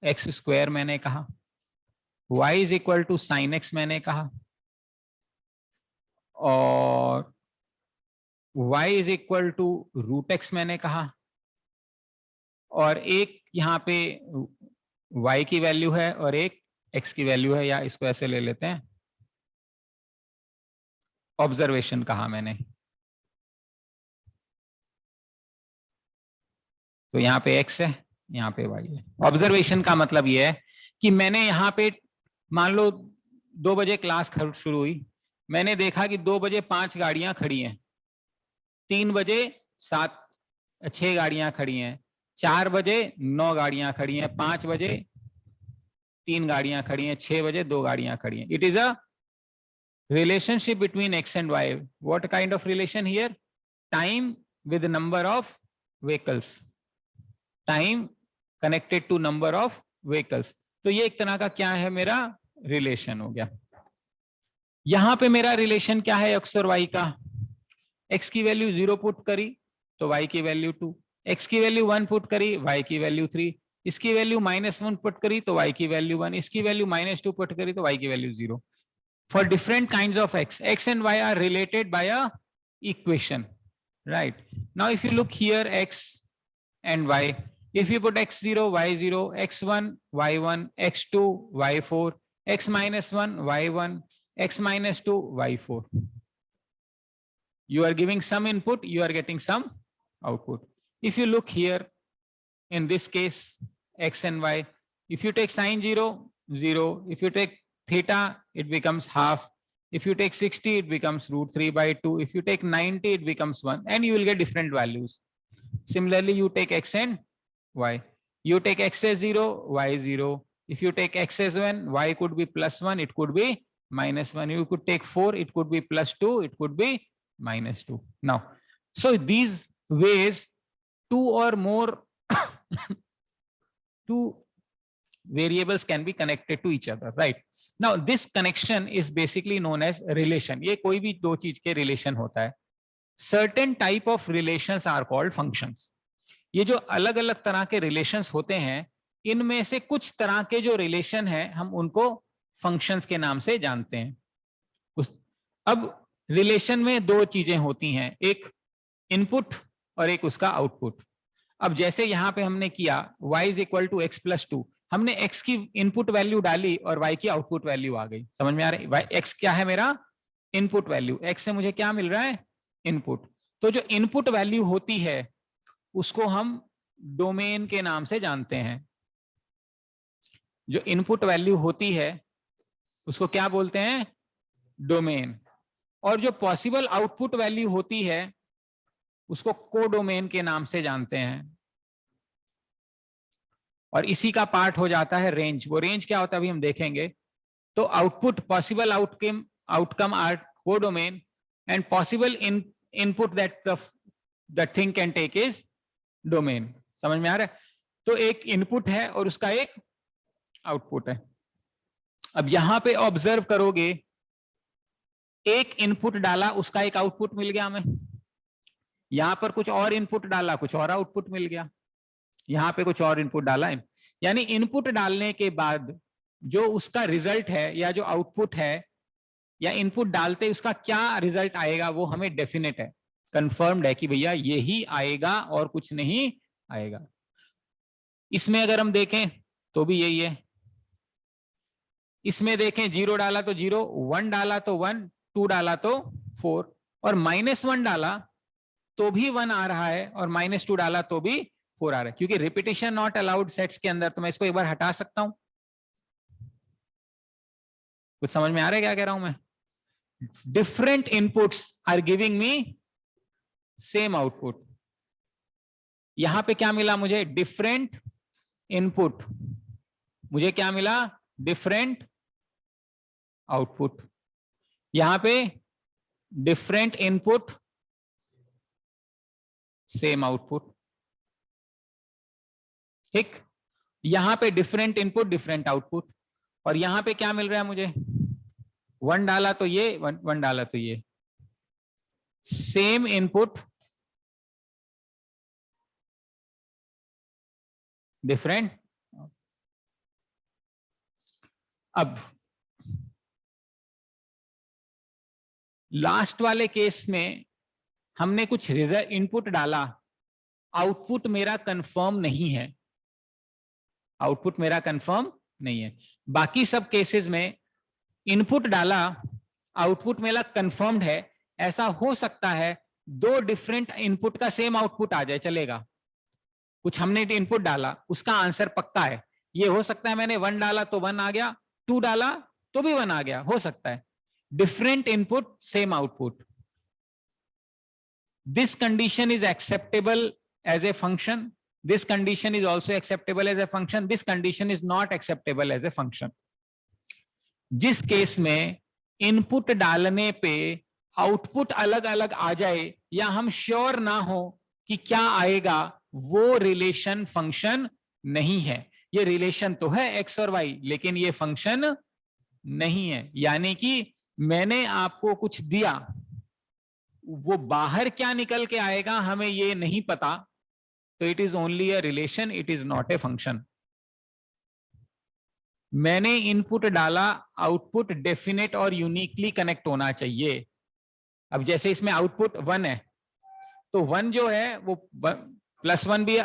x square मैंने कहा, y is equal to sine x मैंने कहा, और y is equal to root x मैंने कहा, और एक यहाँ पे y की वैल्यू है और एक x की वैल्यू है, या इसको ऐसे ले लेते हैं ऑब्जर्वेशन कहा मैंने। तो यहाँ पे x है, यहाँ पे y है। ऑब्जर्वेशन का मतलब ये है कि मैंने यहाँ पे मान लो 2 बजे क्लास शुरू हुई, मैंने देखा कि 2 बजे 5 गाड़ियां खड़ी हैं, 3 बजे 6 गाड़ियां खड़ी हैं, 4 बजे 9 गाड़ियां खड़ी हैं, 5 बजे 3 गाड़ियां खड़ी हैं, 6 बजे 2 गाड़ियां खड़ी हैं। It is a relationship between x and y. What kind of relation here? Time with the number of vehicles, time connected to number of vehicles. तो ये एक तरह का क्या है, मेरा रिलेशन हो गया। यहां पे मेरा रिलेशन क्या है x और y का, x की वैल्यू 0 पुट करी तो y की वैल्यू 2, x की वैल्यू 1 पुट करी, y की वैल्यू 3, इसकी वैल्यू -1 पुट करी तो y की वैल्यू 1, इसकी वैल्यू -2 पुट करी तो y की value 0। For different kinds of x and y are related by a equation, right? Now if you look here, x and y, if you put x0 y0, x1 y1, x2 y4, x -1 y1, x -2 y4, you are giving some input, you are getting some output. If you look here, in this case x and y, if you take sine 0 0, if you take theta, it becomes half. If you take 60, it becomes root 3 by 2. If you take 90, it becomes 1, and you will get different values. Similarly, you take x and y. You take x as 0, y is 0. If you take x as 1, y could be plus 1, it could be minus 1. You could take 4, it could be plus 2, it could be minus 2. Now, so these ways, two or more two variables can be connected to each other, right? Now, this connection is basically known as relation. ये कोई भी दो चीज के relation होता है. Certain type of relations are called functions. ये जो अलग अलग तरह के relations होते हैं, इनमें से कुछ तरह के जो relation है, हम उनको functions के नाम से जानते हैं. अब relation में दो चीजें होती हैं, एक input और एक उसका output. अब जैसे यहां पे हमने किया y is equal to x plus 2, हमने x की इनपुट वैल्यू डाली और y की आउटपुट वैल्यू आ गई. समझ में आ रहा है? x क्या है मेरा इनपुट वैल्यू, x से मुझे क्या मिल रहा है इनपुट. तो जो इनपुट वैल्यू होती है उसको हम डोमेन के नाम से जानते हैं. जो इनपुट वैल्यू होती है उसको क्या बोलते हैं डोमेन. और जो पॉसिबल आउटपुट वैल्यू होती है उसको कोडोमेन के नाम से जानते हैं. और इसी का पार्ट हो जाता है रेंज. वो रेंज क्या होता है अभी हम देखेंगे. तो output possible outcome are codomain and possible input that the thing can take is domain. समझ में आ रहा है? तो एक इनपुट है और उसका एक आउटपुट है. अब यहां पे ऑब्जर्व करोगे, एक इनपुट डाला उसका एक आउटपुट मिल गया हमें. यहां पर कुछ और इनपुट डाला कुछ और आउटपुट मिल गया. यहां पे कुछ और इनपुट डाला है. यानी इनपुट डालने के बाद जो उसका रिजल्ट है या जो आउटपुट है या इनपुट डालते उसका क्या रिजल्ट आएगा वो हमें डेफिनेट है, कंफर्म्ड है कि भैया यही आएगा और कुछ नहीं आएगा. इसमें अगर हम देखें तो भी यही है. इसमें देखें 0 डाला तो 0, 1 डाला तो 1, 2 डाला तो 4 और -1 डाला तो भी 1 आ रहा है और -2 डाला तो भी 4 आ रहा है. क्योंकि रिपीटिशन नॉट अलाउड सेट्स के अंदर तो मैं इसको एक बार हटा सकता हूं. कुछ समझ में आ रहा है क्या कह रहा हूं मैं? Different inputs are giving me same output. यहां पे क्या मिला मुझे? Different input. मुझे क्या मिला? Different output. यहां पे डिफरेंट इनपुट सेम आउटपुट. ठीक. यहां पे डिफरेंट इनपुट डिफरेंट आउटपुट. और यहां पे क्या मिल रहा है मुझे? 1 डाला तो ये, 1 डाला तो ये. Same input different. अब लास्ट वाले केस में हमने कुछ रिजल्ट इनपुट डाला, आउटपुट मेरा कंफर्म नहीं है. आउटपुट मेरा कंफर्म नहीं है. बाकी सब केसेस में इनपुट डाला, आउटपुट मेरा कंफर्म्ड है. ऐसा हो सकता है दो डिफरेंट इनपुट का सेम आउटपुट आ जाए, चलेगा. कुछ हमने इनपुट डाला उसका आंसर पक्का है. ये हो सकता है मैंने 1 डाला तो 1 आ गया, 2 डाला तो भी 1 आ गया, हो सकता है. Different input same output. This condition is acceptable as a function. This condition is also acceptable as a function. This condition is not acceptable as a function. जिस केस में इनपुट डालने पे आउटपुट अलग अलग आ जाए या हम श्योर ना हो कि क्या आएगा, वो रिलेशन फंक्शन नहीं है. ये रिलेशन तो है x और y, लेकिन ये फंक्शन नहीं है. यानी कि मैंने आपको कुछ दिया, वो बाहर क्या निकल के आएगा हमें ये नहीं पता. तो it is only a relation, it is not a function. मैंने इनपुट डाला, आउटपुट डेफिनेट और यूनिकली कनेक्ट होना चाहिए. अब जैसे इसमें आउटपुट 1 है तो 1 जो है वो +1 भी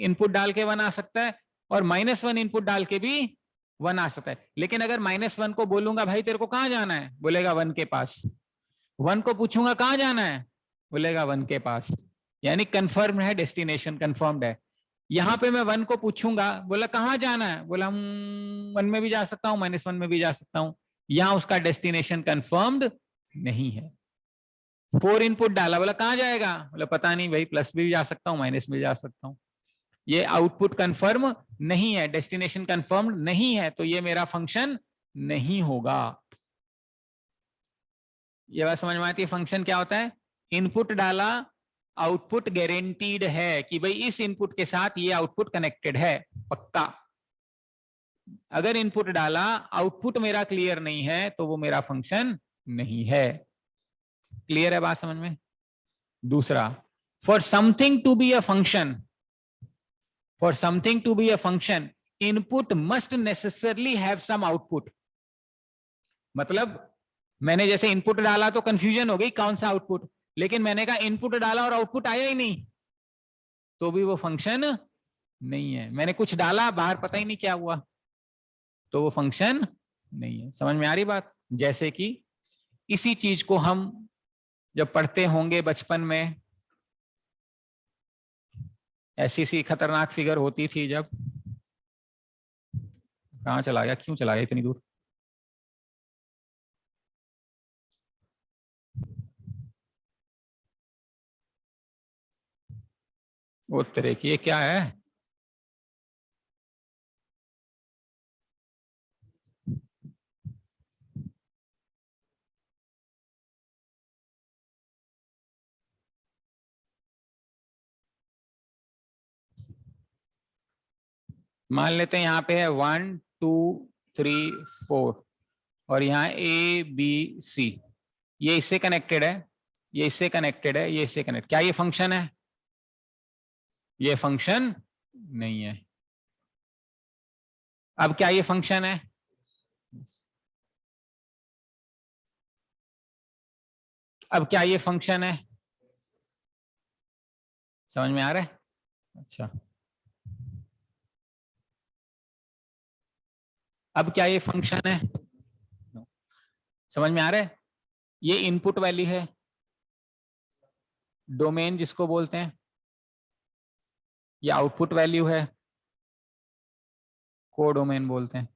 इनपुट डाल के 1 आ सकता है और -1 इनपुट डाल के भी 1 आ सकता है. लेकिन अगर -1 को बोलूंगा भाई तेरे को कहां जाना है, बोलेगा 1 के पास. 1 को पूछूंगा कहां जाना है, बोलेगा 1 के पास. यानी कंफर्म है, डेस्टिनेशन कंफर्म्ड है. यहां पे मैं 1 को पूछूंगा, बोला कहां जाना है, बोला 1 में भी जा सकता हूं, -1 में भी जा सकता हूं. या उसका डेस्टिनेशन कंफर्म्ड नहीं है। 4 इनपुट डाला, बोला कहां जाएगा, बोला पता नहीं भाई, प्लस भी जा सकता हूं माइनस भी जा सकता हूं। ये आउटपुट कंफर्म नहीं है, डेस्टिनेशन कंफर्म नहीं है, तो ये मेरा फंक्शन नहीं होगा। ये बात समझ में आती है? फंक्शन क्या होता है? इनपुट डाला, आउटपुट गारंटीड है कि भाई इस इनपुट के साथ ये आउटपुट कनेक्टेड है, पक्का। अगर इनपुट डाला, आउटपुट मेरा क्लियर नहीं है, तो वो मेरा फंक्शन नहीं है। क्लियर है बात समझ में? दूसरा, for something to be a function, for something to be a function, input must necessarily have some output। मतलब मैंने जैसे इनपुट डाला तो कंफ्यूजन हो गई कौन सा आउटपुट, लेकिन मैंने कहा इनपुट डाला और आउटपुट आया ही नहीं, तो भी वो फंक्शन नहीं है। मैंने कुछ डाला, बाहर पता ही नहीं क्या हुआ, तो वो फंक्शन नहीं है। समझ में आ रही बात? जैसे कि इसी चीज को हम जब पढ़ते होंगे बचपन में, ऐसी सी खतरनाक फिगर होती थी जब, कहां चला गया, क्यों चला गया इतनी दूर? वो तरह की ये क्या है? मान लेते हैं यहाँ पे है 1 2 3 4 और यहाँ ए बी सी, ये इससे कनेक्टेड है, ये इससे कनेक्टेड है, ये इससे कनेक्ट, क्या ये फंक्शन है? ये फंक्शन नहीं है। अब क्या ये फंक्शन है? अब क्या ये फंक्शन है? समझ में आ रहा है? अच्छा, अब क्या ये फंक्शन है? समझ में आ रहा है? ये इनपुट वैल्यू है, डोमेन जिसको बोलते हैं, ये आउटपुट वैल्यू है, कोडोमेन बोलते हैं।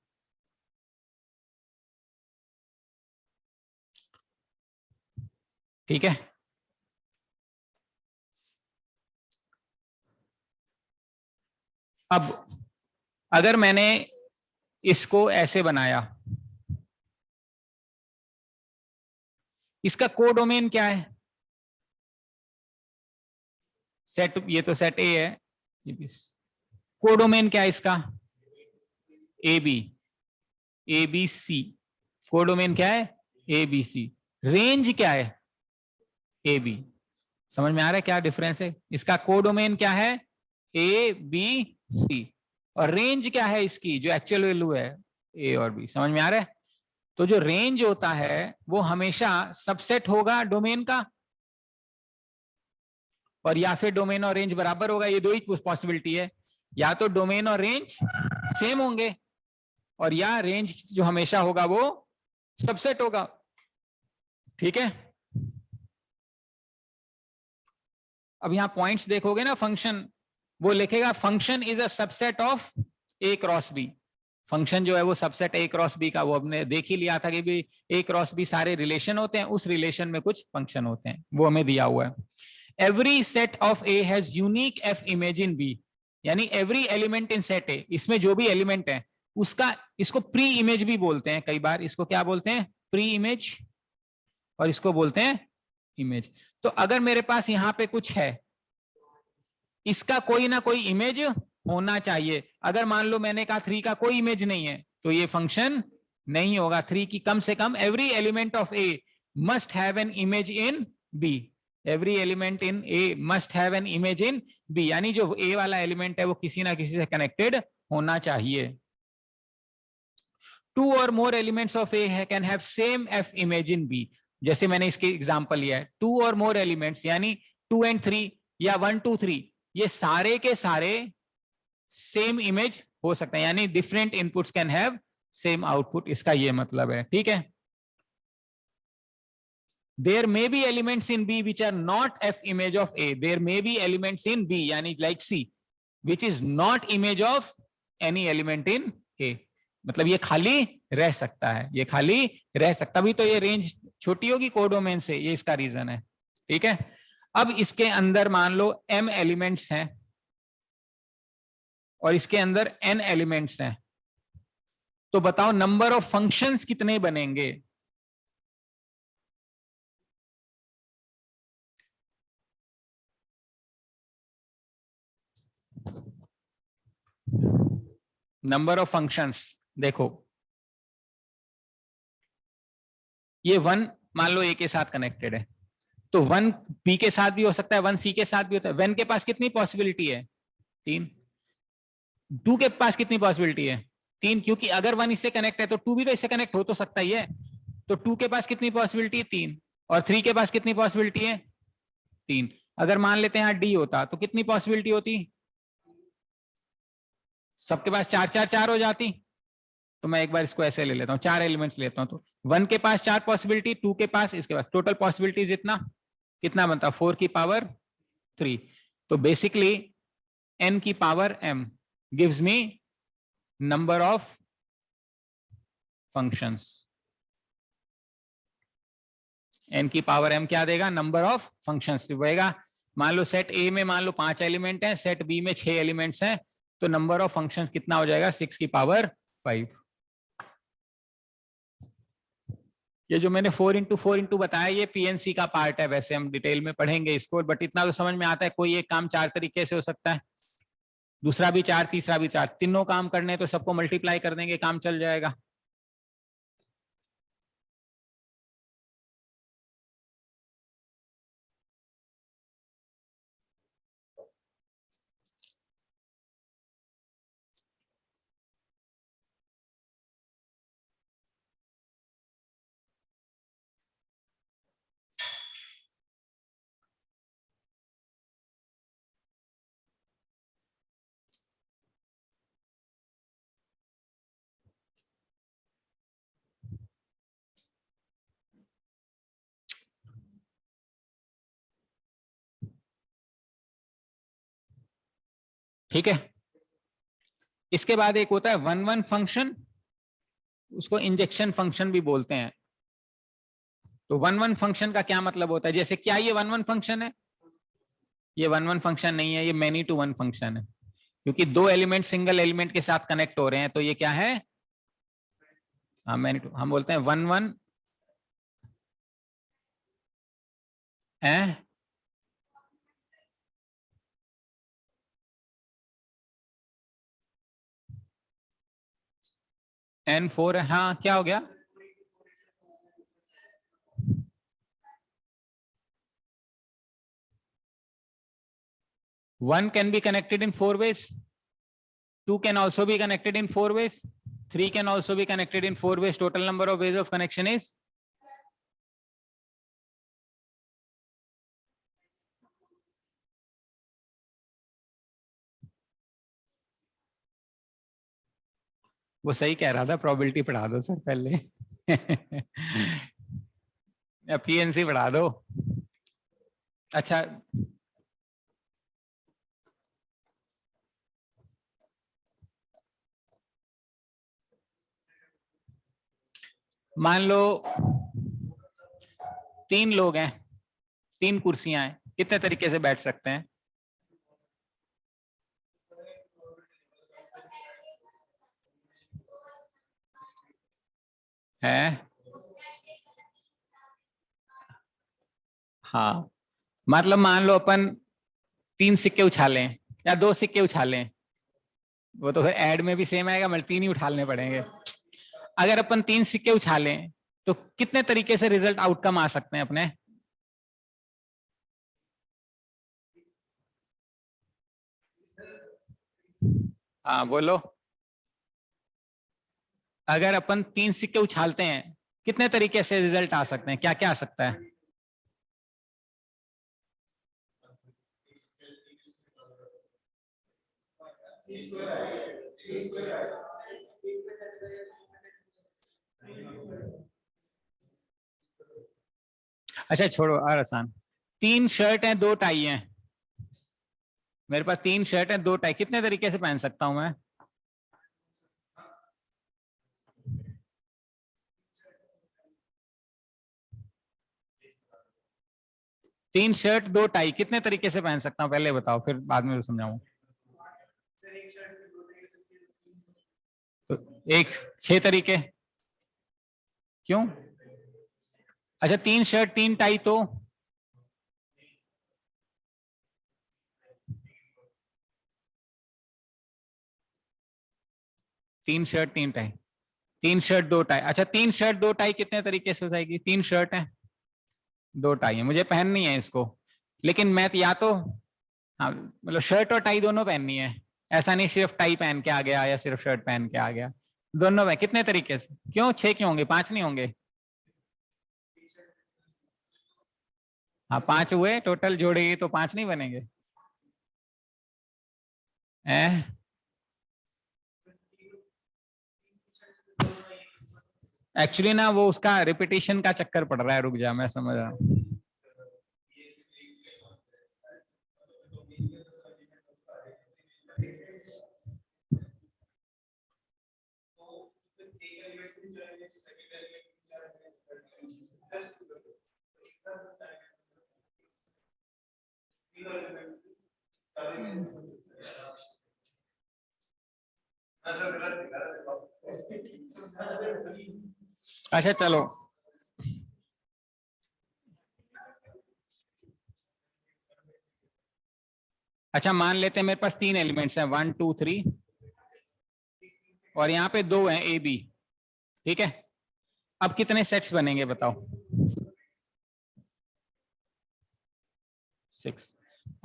ठीक है, अब अगर मैंने इसको ऐसे बनाया, इसका कोडोमेन क्या है? सेट, ये तो सेट ए है, कोडोमेन क्या है इसका? ए बी सी, कोडोमेन क्या है? A B C. रेंज क्या है? A B. समझ में आ रहा है क्या डिफरेंस है? इसका कोडोमेन क्या है? ए बी सी, और रेंज क्या है इसकी जो एक्चुअल वैल्यू है? ए और बी। समझ में आ रहा है? तो जो रेंज होता है वो हमेशा सबसेट होगा डोमेन का, और या फिर डोमेन और रेंज बराबर होगा। ये दो ही पॉसिबिलिटी है, या तो डोमेन और रेंज सेम होंगे, और या रेंज जो हमेशा होगा वो सबसेट होगा। ठीक है, अब यहां पॉइंट्स देखोगे ना, फंक्शन वो लिखेगा function is a subset of A cross B. Function जो है वो सबसेट ए क्रॉस बी का, वो हमने देख ही लिया था कि भी ए क्रॉस बी सारे रिलेशन होते हैं, उस रिलेशन में कुछ फंक्शन होते हैं, वो हमें दिया हुआ है। Every set of A has unique f image in B, यानी every element in set A, इसमें जो भी एलिमेंट है उसका, इसको प्री इमेज भी बोलते हैं कई बार, इसको क्या बोलते हैं? प्री इमेज, और इसको बोलते हैं इमेज। तो अगर मेरे पास यहां पे कुछ है, इसका कोई ना कोई इमेज होना चाहिए। अगर मान लो मैंने कहा 3 का कोई इमेज नहीं है, तो ये फंक्शन नहीं होगा। 3 की कम से कम every element of A must have an image in B, every element in A must have an image in B, यानी जो ए वाला एलिमेंट है वो किसी ना किसी से कनेक्टेड होना चाहिए। 2 और more elements of A can have same f image in B, जैसे मैंने इसके एग्जांपल लिया है। 2 और मोर एलिमेंट्स यानी 2 and 3 या 1 2 3, ये सारे के सारे सेम इमेज हो सकते हैं, यानी different inputs can have same output, इसका ये मतलब है। ठीक है, there may be elements in B which are not F image of A, there may be elements in B, यानी like C, which is not image of any element in A, मतलब ये खाली रह सकता है, ये खाली रह सकता, भी तो ये रेंज छोटी होगी कोडोमेन से, ये इसका रीजन है। ठीक है, अब इसके अंदर मान लो m एलिमेंट्स हैं और इसके अंदर n एलिमेंट्स हैं, तो बताओ नंबर ऑफ फंक्शंस कितने बनेंगे? नंबर ऑफ फंक्शंस देखो, ये 1 मान लो a के साथ कनेक्टेड है, तो 1 b के साथ भी हो सकता है, 1 c के साथ भी होता है। 1 के पास कितनी पॉसिबिलिटी है? 3। 2 के पास कितनी पॉसिबिलिटी है? 3, क्योंकि अगर 1 इससे कनेक्ट है तो 2 भी तो इससे कनेक्ट हो तो सकता ही है। तो 2 के पास कितनी पॉसिबिलिटी है? 3। और 3 के पास कितनी पॉसिबिलिटी है? 3। अगर मान लेते हैं यहाँ डी होता तो कितनी पॉसिबिलिटी होती? सबके पास 4 4 4 हो जाती। तो मैं एक बार इसको ऐसे ले लेता हूँ, 4 एलिमेंट्स लेता हूँ, तो 1 के पास 4 पॉसिबिलिटी, 2 के पास, इसके पास, टोटल पॉसिबिलिटीज इतना कितना बनता? 4 की पावर 3। तो बेसिकली n की power m gives me number of functions. n की पावर m क्या देगा? नंबर ऑफ फंक्शंस देगा। मान लो सेट a में मान लो 5 एलिमेंट हैं, सेट b में 6 एलिमेंट्स हैं, तो नंबर ऑफ फंक्शंस कितना हो जाएगा? 6 की पावर 5। ये जो मैंने 4x4 बताया, ये पीएनसी का पार्ट है, वैसे हम डिटेल में पढ़ेंगे इसको, बट इतना तो समझ में आता है कोई एक काम 4 तरीके से हो सकता है, दूसरा भी 4, तीसरा भी 4, तीनों काम करने तो सबको मल्टीप्लाई कर देंगे, काम चल जाएगा। ठीक है, इसके बाद एक होता है 1 1 फंक्शन, उसको इंजेक्शन फंक्शन भी बोलते हैं। तो 1 1 फंक्शन का क्या मतलब होता है? जैसे क्या ये 1 1 फंक्शन है? ये 1 1 फंक्शन नहीं है, ये मैनी टू 1 फंक्शन है, क्योंकि 2 एलिमेंट सिंगल एलिमेंट के साथ कनेक्ट हो रहे हैं, तो ये क्या है? हाँ, मैनी टू, हम बोलते हैं 1 1 है n4 है। हाँ, क्या हो गया? One can be connected in 4 ways. 2 can also be connected in 4 ways. 3 can also be connected in 4 ways. Total number of ways of connection is? वो सही कह रहा था, प्रोबेबिलिटी पढ़ा दो सर पहले। या पीएनसी पढ़ा दो। अच्छा, मान लो 3 लोग हैं, 3 कुर्सियां हैं, कितने तरीके से बैठ सकते हैं? है? हाँ, मतलब मान लो अपन 3 सिक्के उछालें या 2 सिक्के उछालें, वो तो फिर ऐड में भी सेम आएगा, मतलब 3 ही उछालने पड़ेंगे। अगर अपन 3 सिक्के उछालें तो कितने तरीके से रिजल्ट आउटकम आ सकते हैं अपने? हाँ बोलो। अगर अपन 3 सिक्के उछालते हैं, कितने तरीके से रिजल्ट आ सकते हैं? क्या क्या आ सकता है? अच्छा छोड़ो, और आसान। 3 शर्ट हैं, 2 टाई हैं, मेरे पास 3 शर्ट हैं, 2 टाई, कितने तरीके से पहन सकता हूं मैं? 3 शर्ट 2 टाई कितने तरीके से पहन सकता हूँ पहले बताओ, फिर बाद में समझाऊंगा। तो 6 तरीके क्यों? अच्छा 3 शर्ट 3 टाई तो 3 शर्ट 3 टाई, 3 शर्ट 2 टाई। अच्छा 3 शर्ट 2 टाई कितने तरीके से हो जाएगी? 3 शर्ट है 2 टाई है, मुझे पहननी है इसको, लेकिन मैं या तो हाँ मतलब शर्ट और टाई दोनों पहननी है, ऐसा नहीं सिर्फ टाई पहन के आ गया या सिर्फ शर्ट पहन के आ गया, दोनों में कितने तरीके से? क्यों 6 क्यों होंगे, 5 नहीं होंगे? हाँ 5 हुए टोटल, जोड़ेगी तो 5 नहीं बनेंगे? एक्चुअली ना वो उसका रिपीटेशन का चक्कर पड़ रहा है, रुक जा मैं समझ रहा हूँ। अच्छा चलो अच्छा मान लेते हैं मेरे पास 3 एलिमेंट्स हैं 1 2 3 और यहाँ पे 2 हैं ए बी, ठीक है। अब कितने सेट्स बनेंगे बताओ? 6।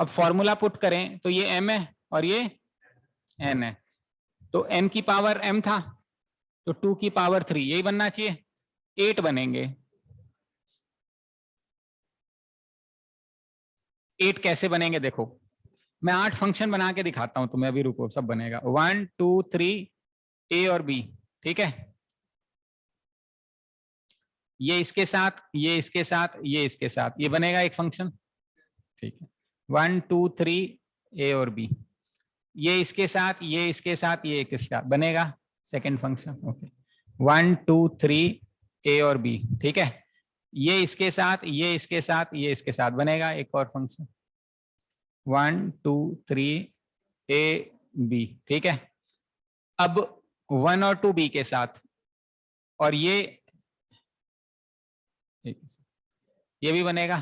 अब फॉर्मूला पुट करें तो ये m है और ये n है, तो n की पावर m था तो 2 की पावर 3 यही बनना चाहिए, 8 बनेंगे। 8 कैसे बनेंगे देखो, मैं 8 फंक्शन बना के दिखाता हूं तुम्हें, अभी रुको सब बनेगा 1 2 3 ए और बी, ठीक है। ये इसके साथ, ये इसके साथ, ये इसके साथ, ये बनेगा एक फंक्शन, ठीक है। 1 2 3 ए और बी, ये इसके साथ, ये इसके साथ, ये इसके साथ बनेगा सेकंड फंक्शन, ओके। 1 2 3 ए और बी, ठीक है। ये इसके साथ, ये इसके साथ, ये इसके साथ बनेगा एक और फंक्शन 1 2 3 ए बी, ठीक है। अब 1 और 2 बी के साथ, और ये भी बनेगा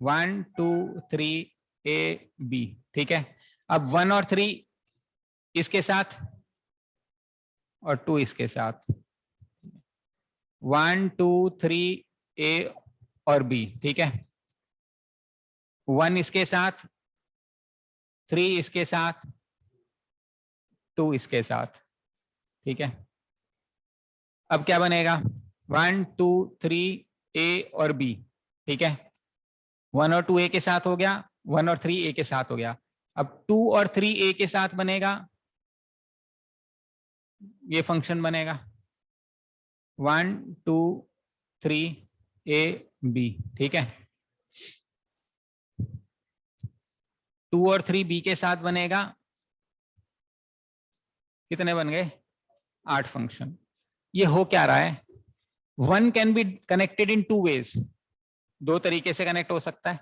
1 2 3 ए बी, ठीक है। अब 1 और 3 इसके साथ और 2 इसके साथ, 1 2 3 ए और बी, ठीक है। 1 इसके साथ, 3 इसके साथ, 2 इसके साथ, ठीक है। अब क्या बनेगा 1 2 3 ए और बी, ठीक है। 1 और 2 ए के साथ हो गया, 1 और 3 ए के साथ हो गया। अब 2 और 3 ए के साथ बनेगा, ये फंक्शन बनेगा 1 2 3 ए बी, ठीक है। 2 और 3 बी के साथ बनेगा, कितने बन गए 8 फंक्शन। ये हो क्या रहा है, 1 can be connected in 2 ways, 2 तरीके से कनेक्ट हो सकता है,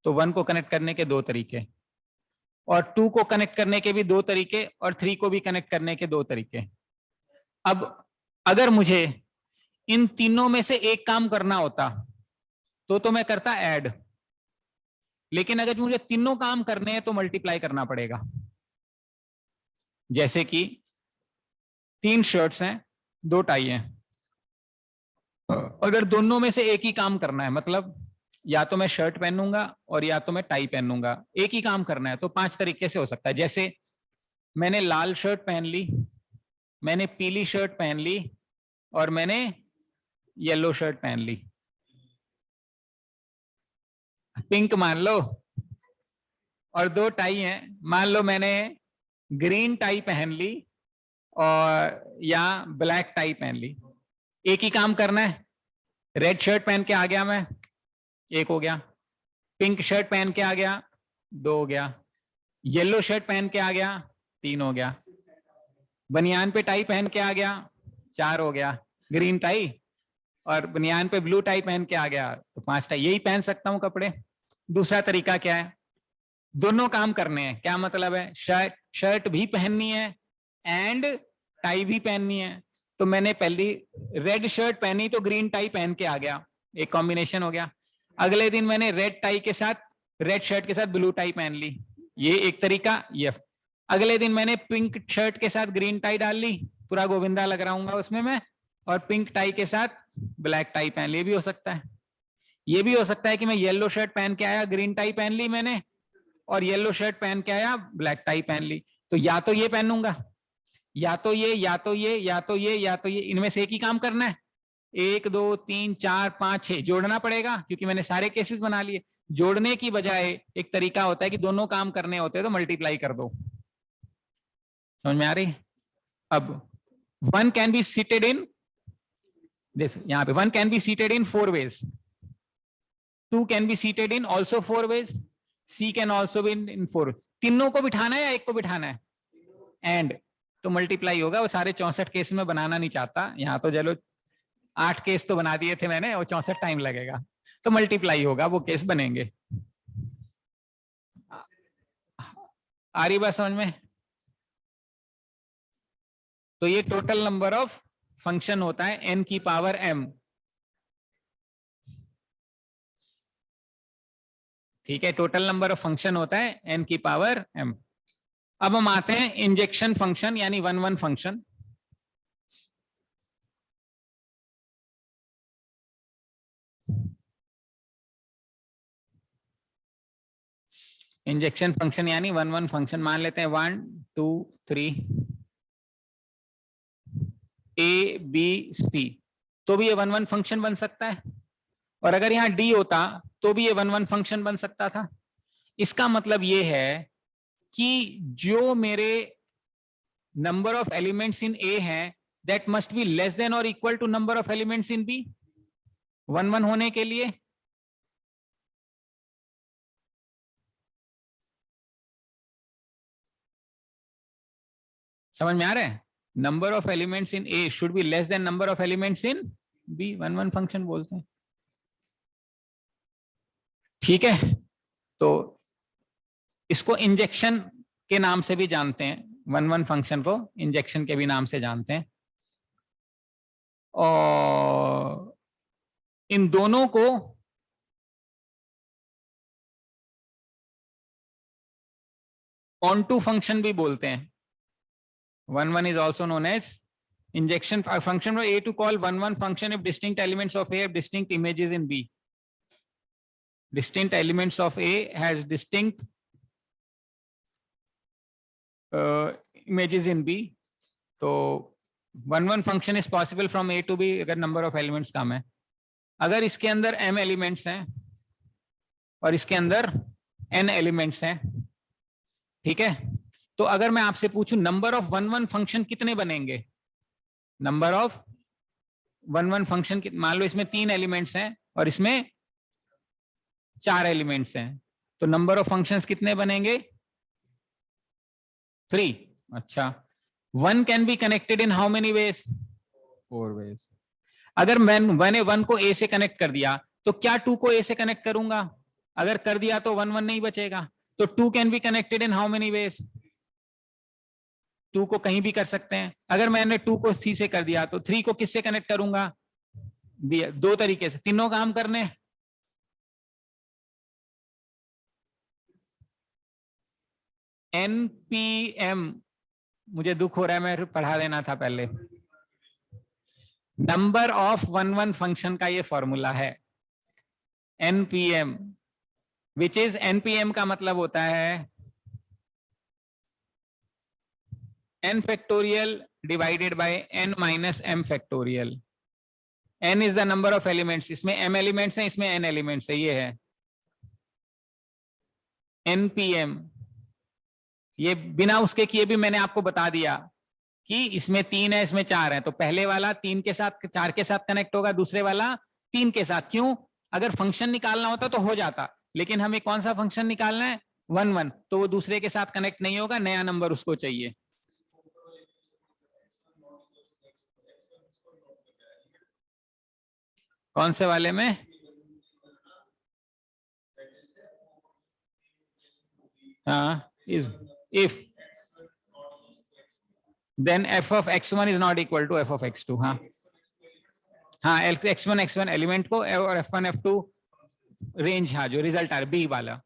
तो 1 को कनेक्ट करने के 2 तरीके, और 2 को कनेक्ट करने के भी 2 तरीके, और 3 को भी कनेक्ट करने के 2 तरीके। अब अगर मुझे इन तीनों में से एक काम करना होता तो मैं करता ऐड, लेकिन अगर मुझे तीनों काम करने हैं तो मल्टीप्लाई करना पड़ेगा। जैसे कि 3 शर्ट्स हैं 2 टाई हैं, अगर दोनों में से एक ही काम करना है, मतलब या तो मैं शर्ट पहनूंगा और या तो मैं टाई पहनूंगा, एक ही काम करना है, तो 5 तरीके से हो सकता है। जैसे मैंने लाल शर्ट पहन ली, मैंने पीली शर्ट पहन ली, और मैंने येलो शर्ट पहन ली, पिंक मान लो, और 2 टाई हैं, मान लो मैंने ग्रीन टाई पहन ली और या ब्लैक टाई पहन ली, एक ही काम करना है। रेड शर्ट पहन के आ गया मैं, 1 हो गया। पिंक शर्ट पहन के आ गया, 2 हो गया। येलो शर्ट पहन के आ गया, 3 हो गया। बनियान पे टाई पहन के आ गया, 4 हो गया। ग्रीन टाई और बनियान पे ब्लू टाई पहन के आ गया तो 5 टाई, यही पहन सकता हूं कपड़े। दूसरा तरीका क्या है, दोनों काम करने हैं। क्या मतलब है, शर्ट भी पहननी है एंड टाई भी पहननी है। तो मैंने पहली रेड शर्ट पहनी तो ग्रीन टाई पहन के आ गया, एक कॉम्बिनेशन हो गया। अगले दिन मैंने रेड टाई के साथ, रेड शर्ट के साथ ब्लू टाई पहन ली, ये एक तरीका। ये अगले दिन मैंने पिंक शर्ट के साथ ग्रीन टाई डाल ली, पूरा गोविंदा लग रहा हूँ उसमें मैं, और पिंक टाई के साथ ब्लैक टाई पहन ली, भी हो सकता है। ये भी हो सकता है कि मैं येलो शर्ट पहन के आया, ग्रीन टाई पहन ली मैंने, और येलो शर्ट पहन के आया, ब्लैक टाई पहन ली। तो या तो ये पहनूंगा, या तो ये, या तो ये, या तो ये, या तो ये, इनमें से एक ही काम करना है। 1 2 3 4 5 6 जोड़ना पड़ेगा, क्योंकि मैंने सारे केसेस बना लिए। जोड़ने की बजाय एक तरीका होता है कि दोनों काम करने होते हैं तो मल्टीप्लाई कर दो। समझ में आ रही? अब 1 can be seated in this, यहां पे 1 can be seated in 4 ways, 2 can be seated in also 4 ways, C can also be in 4। तीनों को बिठाना है या एक को बिठाना है? एंड तो मल्टीप्लाई होगा। वो सारे 64 केस में बनाना नहीं चाहता, यहाँ तो चलो 8 केस तो बना दिए थे मैंने, और 64 टाइम लगेगा, तो मल्टीप्लाई होगा, वो केस बनेंगे। आ रही बात समझ में? तो ये टोटल नंबर ऑफ फंक्शन होता है n की पावर m। ठीक है, टोटल नंबर ऑफ फंक्शन होता है n की पावर m। अब हम आते हैं इंजेक्शन फंक्शन यानी 1 1 फंक्शन। इंजेक्शन फंक्शन यानी 1 1 फंक्शन, मान लेते हैं 1 2 3 A B C, तो भी ये 1 1 फंक्शन बन सकता है। और अगर यहाँ D होता तो भी ये 1 1 फंक्शन बन सकता था। इसका मतलब ये है कि जो मेरे number of elements in A है, that must be less than or equal to number of elements in B 1 1 होने के लिए। समझ में आ रहा है? Number of elements in A should be less then number of elements in B, 1 1 function बोलते हैं। ठीक है, तो इसको इंजेक्शन के नाम से भी जानते हैं, 1 1 फंक्शन को इंजेक्शन के भी नाम से जानते हैं। और इन दोनों को ऑन टू फंक्शन भी बोलते हैं। 1 1 is also known as injection function for A to call 1 1 function if distinct elements of A have distinct images in B. Distinct elements of A has distinct images in B. तो 1 1 function is possible from A to B अगर number of elements कम है। अगर इसके अंदर m elements हैं और इसके अंदर n elements हैं, ठीक है, तो अगर मैं आपसे पूछूं नंबर ऑफ 1 1 फंक्शन कितने बनेंगे, नंबर ऑफ 1 1 फंक्शन, मान लो इसमें 3 एलिमेंट्स हैं और इसमें 4 एलिमेंट्स हैं, तो नंबर ऑफ फंक्शंस कितने बनेंगे? 3। अच्छा, 1 can be connected in how many ways? 4 ways. अगर मैंने 1 को A से कनेक्ट कर दिया तो क्या 2 को A से कनेक्ट करूंगा? अगर कर दिया तो 1 1 नहीं बचेगा। तो 2 can be connected in how many veg? 2 को कहीं भी कर सकते हैं। अगर मैंने 2 को C से कर दिया तो 3 को किससे कनेक्ट करूंगा? दो तरीके से, तीनों काम करने। NPM, मुझे दुख हो रहा है, मैं पढ़ा देना था पहले। नंबर ऑफ 1 1 फंक्शन का ये फॉर्मूला है NPM, विच इज NPM का मतलब होता है n factorial divided bye n minus m factorial. n is the number of elements, इसमें m एलिमेंट्स हैं, इसमें n एलिमेंट्स है, ये है NPM। ये बिना उसके किए भी मैंने आपको बता दिया कि इसमें 3 है, इसमें 4 है, तो पहले वाला 3 के साथ 4 के साथ कनेक्ट होगा, दूसरे वाला 3 के साथ। क्यों? अगर फंक्शन निकालना होता तो हो जाता, लेकिन हमें कौन सा फंक्शन निकालना है? 1 1, तो वो दूसरे के साथ कनेक्ट नहीं होगा, नया नंबर उसको चाहिए। कौन से वाले में? हाँ, if then f of x1 is not equal to f of x2. हाँ हाँ, x1 x1 एलिमेंट को और f1 f2 रेंज, हाँ जो रिजल्ट आ रहा है बी वाला,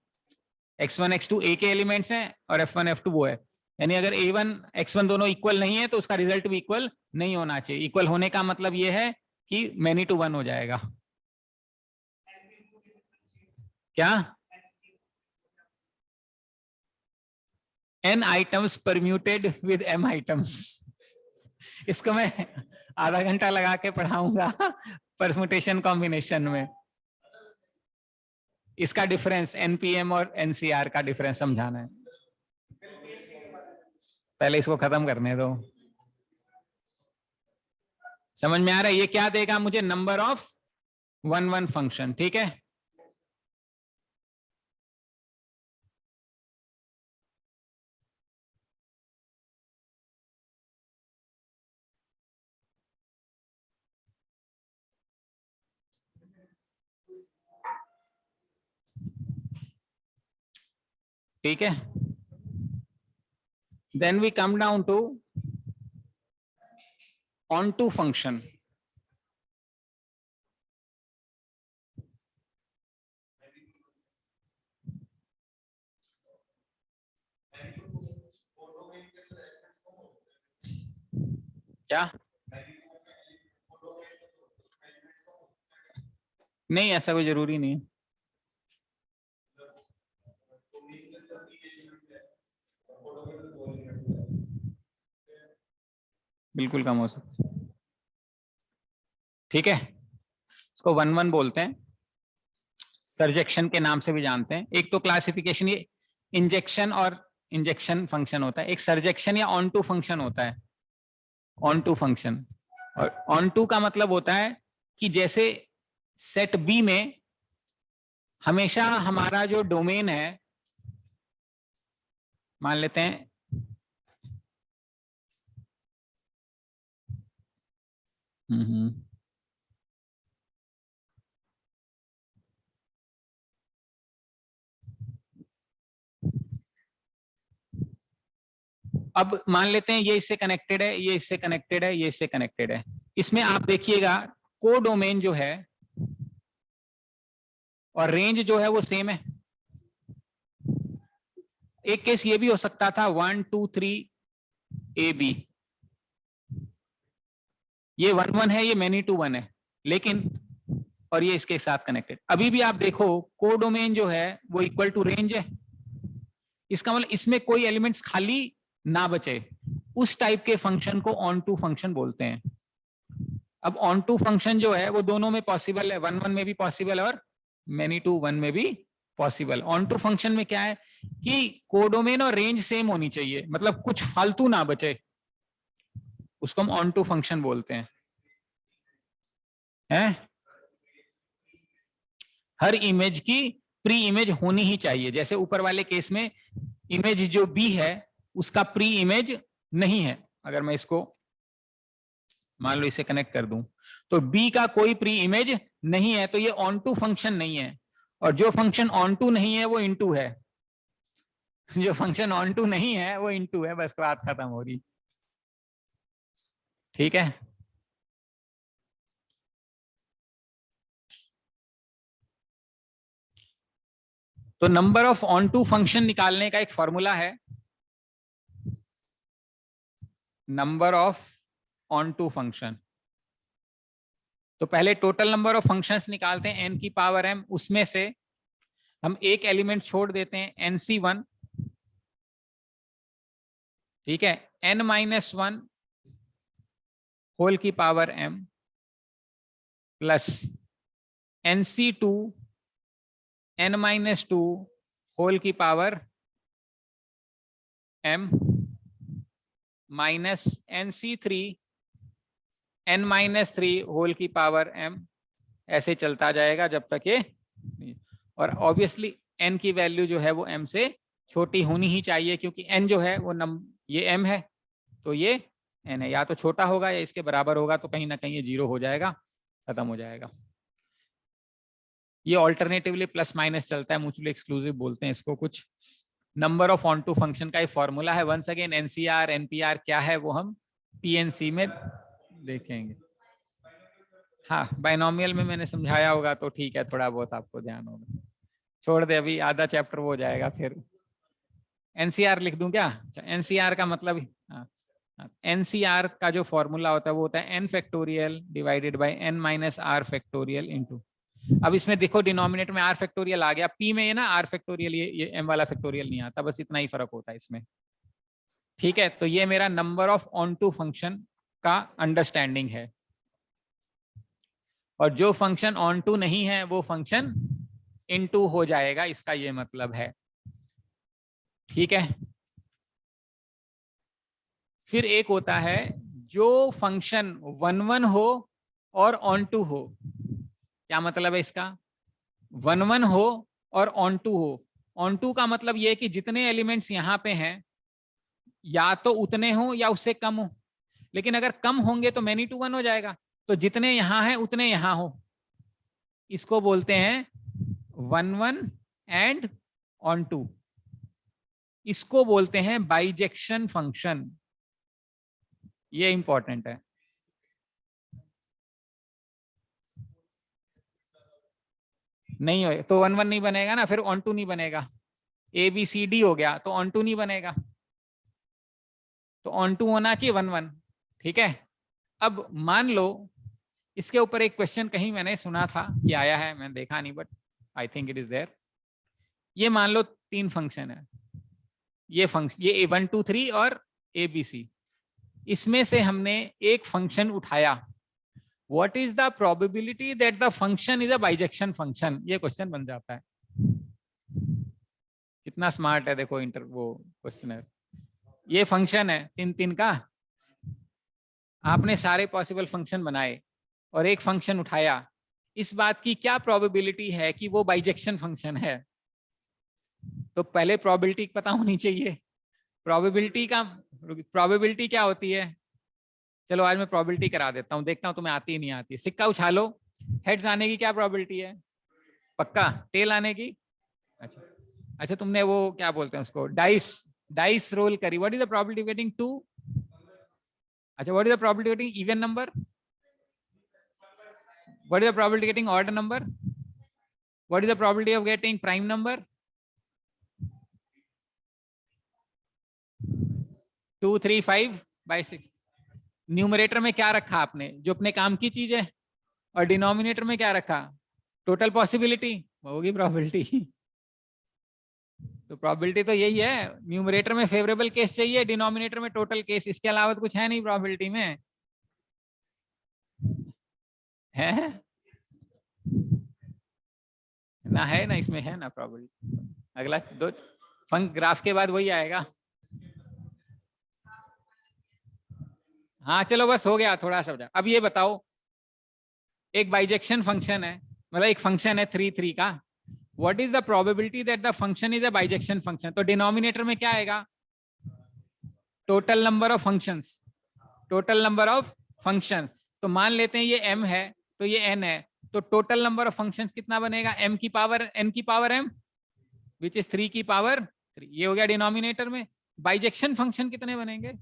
x1 x2 ए के एलिमेंट्स हैं और f1 f2 वो है, यानी अगर a1 x1 दोनों इक्वल नहीं है तो उसका रिजल्ट भी इक्वल नहीं होना चाहिए। इक्वल होने का मतलब ये है कि मैनी टू वन हो जाएगा। क्या? n items permuted with m items. इसको मैं आधा घंटा लगा के पढ़ाऊंगा परम्यूटेशन कॉम्बिनेशन में। इसका डिफरेंस एनपीएम और एनसीआर का डिफरेंस समझाना है। पहले इसको खत्म करने दो। समझ में आ रहा है? ये क्या देगा मुझे? Number of one one function. ठीक है, ठीक है। Then we come down to onto function. क्या? नहीं, ऐसा कोई जरूरी नहीं है। बिल्कुल कम हो सकता है। ठीक है, इसको वन वन बोलते हैं, सरजेक्शन के नाम से भी जानते हैं। एक तो क्लासिफिकेशन ये इंजेक्शन और इंजेक्शन फंक्शन होता है, एक सरजेक्शन या ऑन टू फंक्शन होता है। ऑन टू फंक्शन और ऑन टू का मतलब होता है कि जैसे सेट बी में हमेशा हमारा जो डोमेन है, मान लेते हैं अब मान लेते हैं ये इससे कनेक्टेड है, ये इससे कनेक्टेड है, ये इससे कनेक्टेड है। इसमें आप देखिएगा को डोमेन जो है और रेंज जो है वो सेम है। एक केस ये भी हो सकता था 1 2 3 ए बी, ये 1 1 है, ये मैनी टू 1 है, लेकिन और ये इसके साथ कनेक्टेड। अभी भी आप देखो को डोमेन जो है वो इक्वल टू रेंज है। इसका मतलब इसमें कोई एलिमेंट्स खाली ना बचे, उस टाइप के फंक्शन को ऑन टू फंक्शन बोलते हैं। अब ऑन टू फंक्शन जो है वो दोनों में पॉसिबल है, 1 1 में भी पॉसिबल और मैनी टू 1 में भी पॉसिबल। ऑन टू फंक्शन में क्या है कि कोडोमेन और रेंज सेम होनी चाहिए, मतलब कुछ फालतू ना बचे, उसको हम ऑन टू फंक्शन बोलते हैं। हर इमेज की प्री इमेज होनी ही चाहिए। जैसे ऊपर वाले केस में इमेज जो बी है उसका प्री इमेज नहीं है। अगर मैं इसको मान लो इसे कनेक्ट कर दूं तो बी का कोई प्री इमेज नहीं है, तो ये ऑन टू फंक्शन नहीं है। और जो फंक्शन ऑन टू नहीं है वो इनटू है, जो फंक्शन ऑन टू नहीं है वो इनटू है। बस बात खत्म हो रही। ठीक है, तो number of onto function निकालने का एक फॉर्मूला है, number of onto function. तो पहले टोटल नंबर ऑफ फंक्शंस निकालते हैं n की पावर m, उसमें से हम एक एलिमेंट छोड़ देते हैं nc1, ठीक है, n-1 होल की power m plus nc2 n-2 whole की power m minus nc3 n-3 whole की पावर m। ऐसे चलता जाएगा जब तक ये, और ऑब्वियसली n की वैल्यू जो है वो m से छोटी होनी ही चाहिए, क्योंकि n जो है वो ये m है तो ये n है, या तो छोटा होगा या इसके बराबर होगा, तो कहीं ना कहीं ये 0 हो जाएगा, खत्म हो जाएगा। ये ऑल्टरनेटिवली प्लस माइनस चलता है, म्यूचुअली एक्सक्लूसिव बोलते हैं इसको कुछ। Number of onto function का एक फॉर्मूला है। वंस अगेन एनसीआर एनपीआर क्या है वो हम पीएनसी में देखेंगे। हाँ, बाइनोमियल में मैंने समझाया होगा तो ठीक है, थोड़ा बहुत आपको ध्यान होगा। छोड़ दे, अभी आधा चैप्टर वो हो जाएगा फिर। एनसीआर लिख दूं क्या? अच्छा, एनसीआर का मतलब, एनसीआर का जो फॉर्मूला होता है वो होता है n factorial divided by n minus r factorial into. अब इसमें देखो डिनोमिनेटर में आर फैक्टोरियल आ गया, पी में ये ना आर फैक्टोरियल, ये एम वाला फैक्टोरियल नहीं आता, बस इतना ही फर्क होता है इसमें। ठीक है, तो ये मेरा number of onto function का अंडरस्टैंडिंग है। और जो फंक्शन ऑन टू नहीं है वो फंक्शन इनटू हो जाएगा, इसका ये मतलब है। ठीक है, फिर एक होता है जो फंक्शन वन वन हो और ऑन टू हो। क्या मतलब है इसका? वन वन हो और ऑन टू हो। ऑन टू का मतलब ये कि जितने एलिमेंट्स यहां पे हैं या तो उतने हो या उससे कम हो, लेकिन अगर कम होंगे तो मैनी टू वन हो जाएगा। तो जितने यहां हैं उतने यहां हो, इसको बोलते हैं one one and onto. इसको बोलते हैं बाइजेक्शन फंक्शन। ये इंपॉर्टेंट है। नहीं हो तो वन वन नहीं बनेगा ना, फिर ऑन टू नहीं बनेगा। ए बी सी डी हो गया तो ऑन टू नहीं बनेगा, तो ऑन टू होना चाहिए वन वन। ठीक है, अब मान लो इसके ऊपर एक क्वेश्चन कहीं मैंने सुना था कि आया है, मैंने देखा नहीं but I think it is there. ये मान लो तीन फंक्शन है, ये फंक्शन ये A1 2 3 और ABC। इसमें से हमने एक फंक्शन उठाया, what is the probability that the function is a bijection function? ये क्वेश्चन बन जाता है। कितना स्मार्ट है देखो वो क्वेश्चनर। ये फंक्शन है तीन तीन का, आपने सारे पॉसिबल फंक्शन बनाए और एक फंक्शन उठाया, इस बात की क्या प्रोबेबिलिटी है कि वो बाइजेक्शन फंक्शन है? तो पहले प्रोबेबिलिटी पता होनी चाहिए। प्रोबेबिलिटी क्या होती है? चलो आज मैं प्रोबेबिलिटी करा देता हूँ, देखता हूँ तुम्हें आती ही नहीं आती। सिक्का उछालो, हेड्स आने की क्या प्रोबेबिलिटी है? पक्का? टेल आने की? अच्छा अच्छा, तुमने वो क्या बोलते हैं उसको, डाइस डाइस रोल करी, what is the probability of getting 2? अच्छा, what is the probability of getting even number? What is the probability getting odd number? What is the probability of getting prime number? 2 3 5 by 6। Numerator में क्या रखा आपने? जो अपने काम की चीज है। और डिनोमिनेटर में क्या रखा? टोटल पॉसिबिलिटी, होगी प्रोबेबिलिटी। तो प्रोबेबिलिटी तो यही है, न्यूमरेटर में फेवरेबल केस चाहिए, डिनोमिनेटर में टोटल केस, इसके अलावा तो कुछ है नहीं प्रोबेबिलिटी में। है ना? है ना, इसमें है ना प्रोबेबिलिटी। अगला दो फंक ग्राफ के बाद वही आएगा। हाँ चलो बस हो गया, थोड़ा सा। अब ये बताओ, एक बाइजेक्शन फंक्शन है, मतलब एक फंक्शन है 3 3 का, what is the probability that the function is a bijection function? तो डिनोमिनेटर में क्या आएगा? Total number of functions, total number of function. तो मान लेते हैं ये m है तो ये n है, तो टोटल नंबर ऑफ फंक्शंस कितना बनेगा? m की पावर n की पावर m, विच इज 3 की पावर 3। ये हो गया डिनोमिनेटर में। बाइजेक्शन फंक्शन कितने बनेंगे?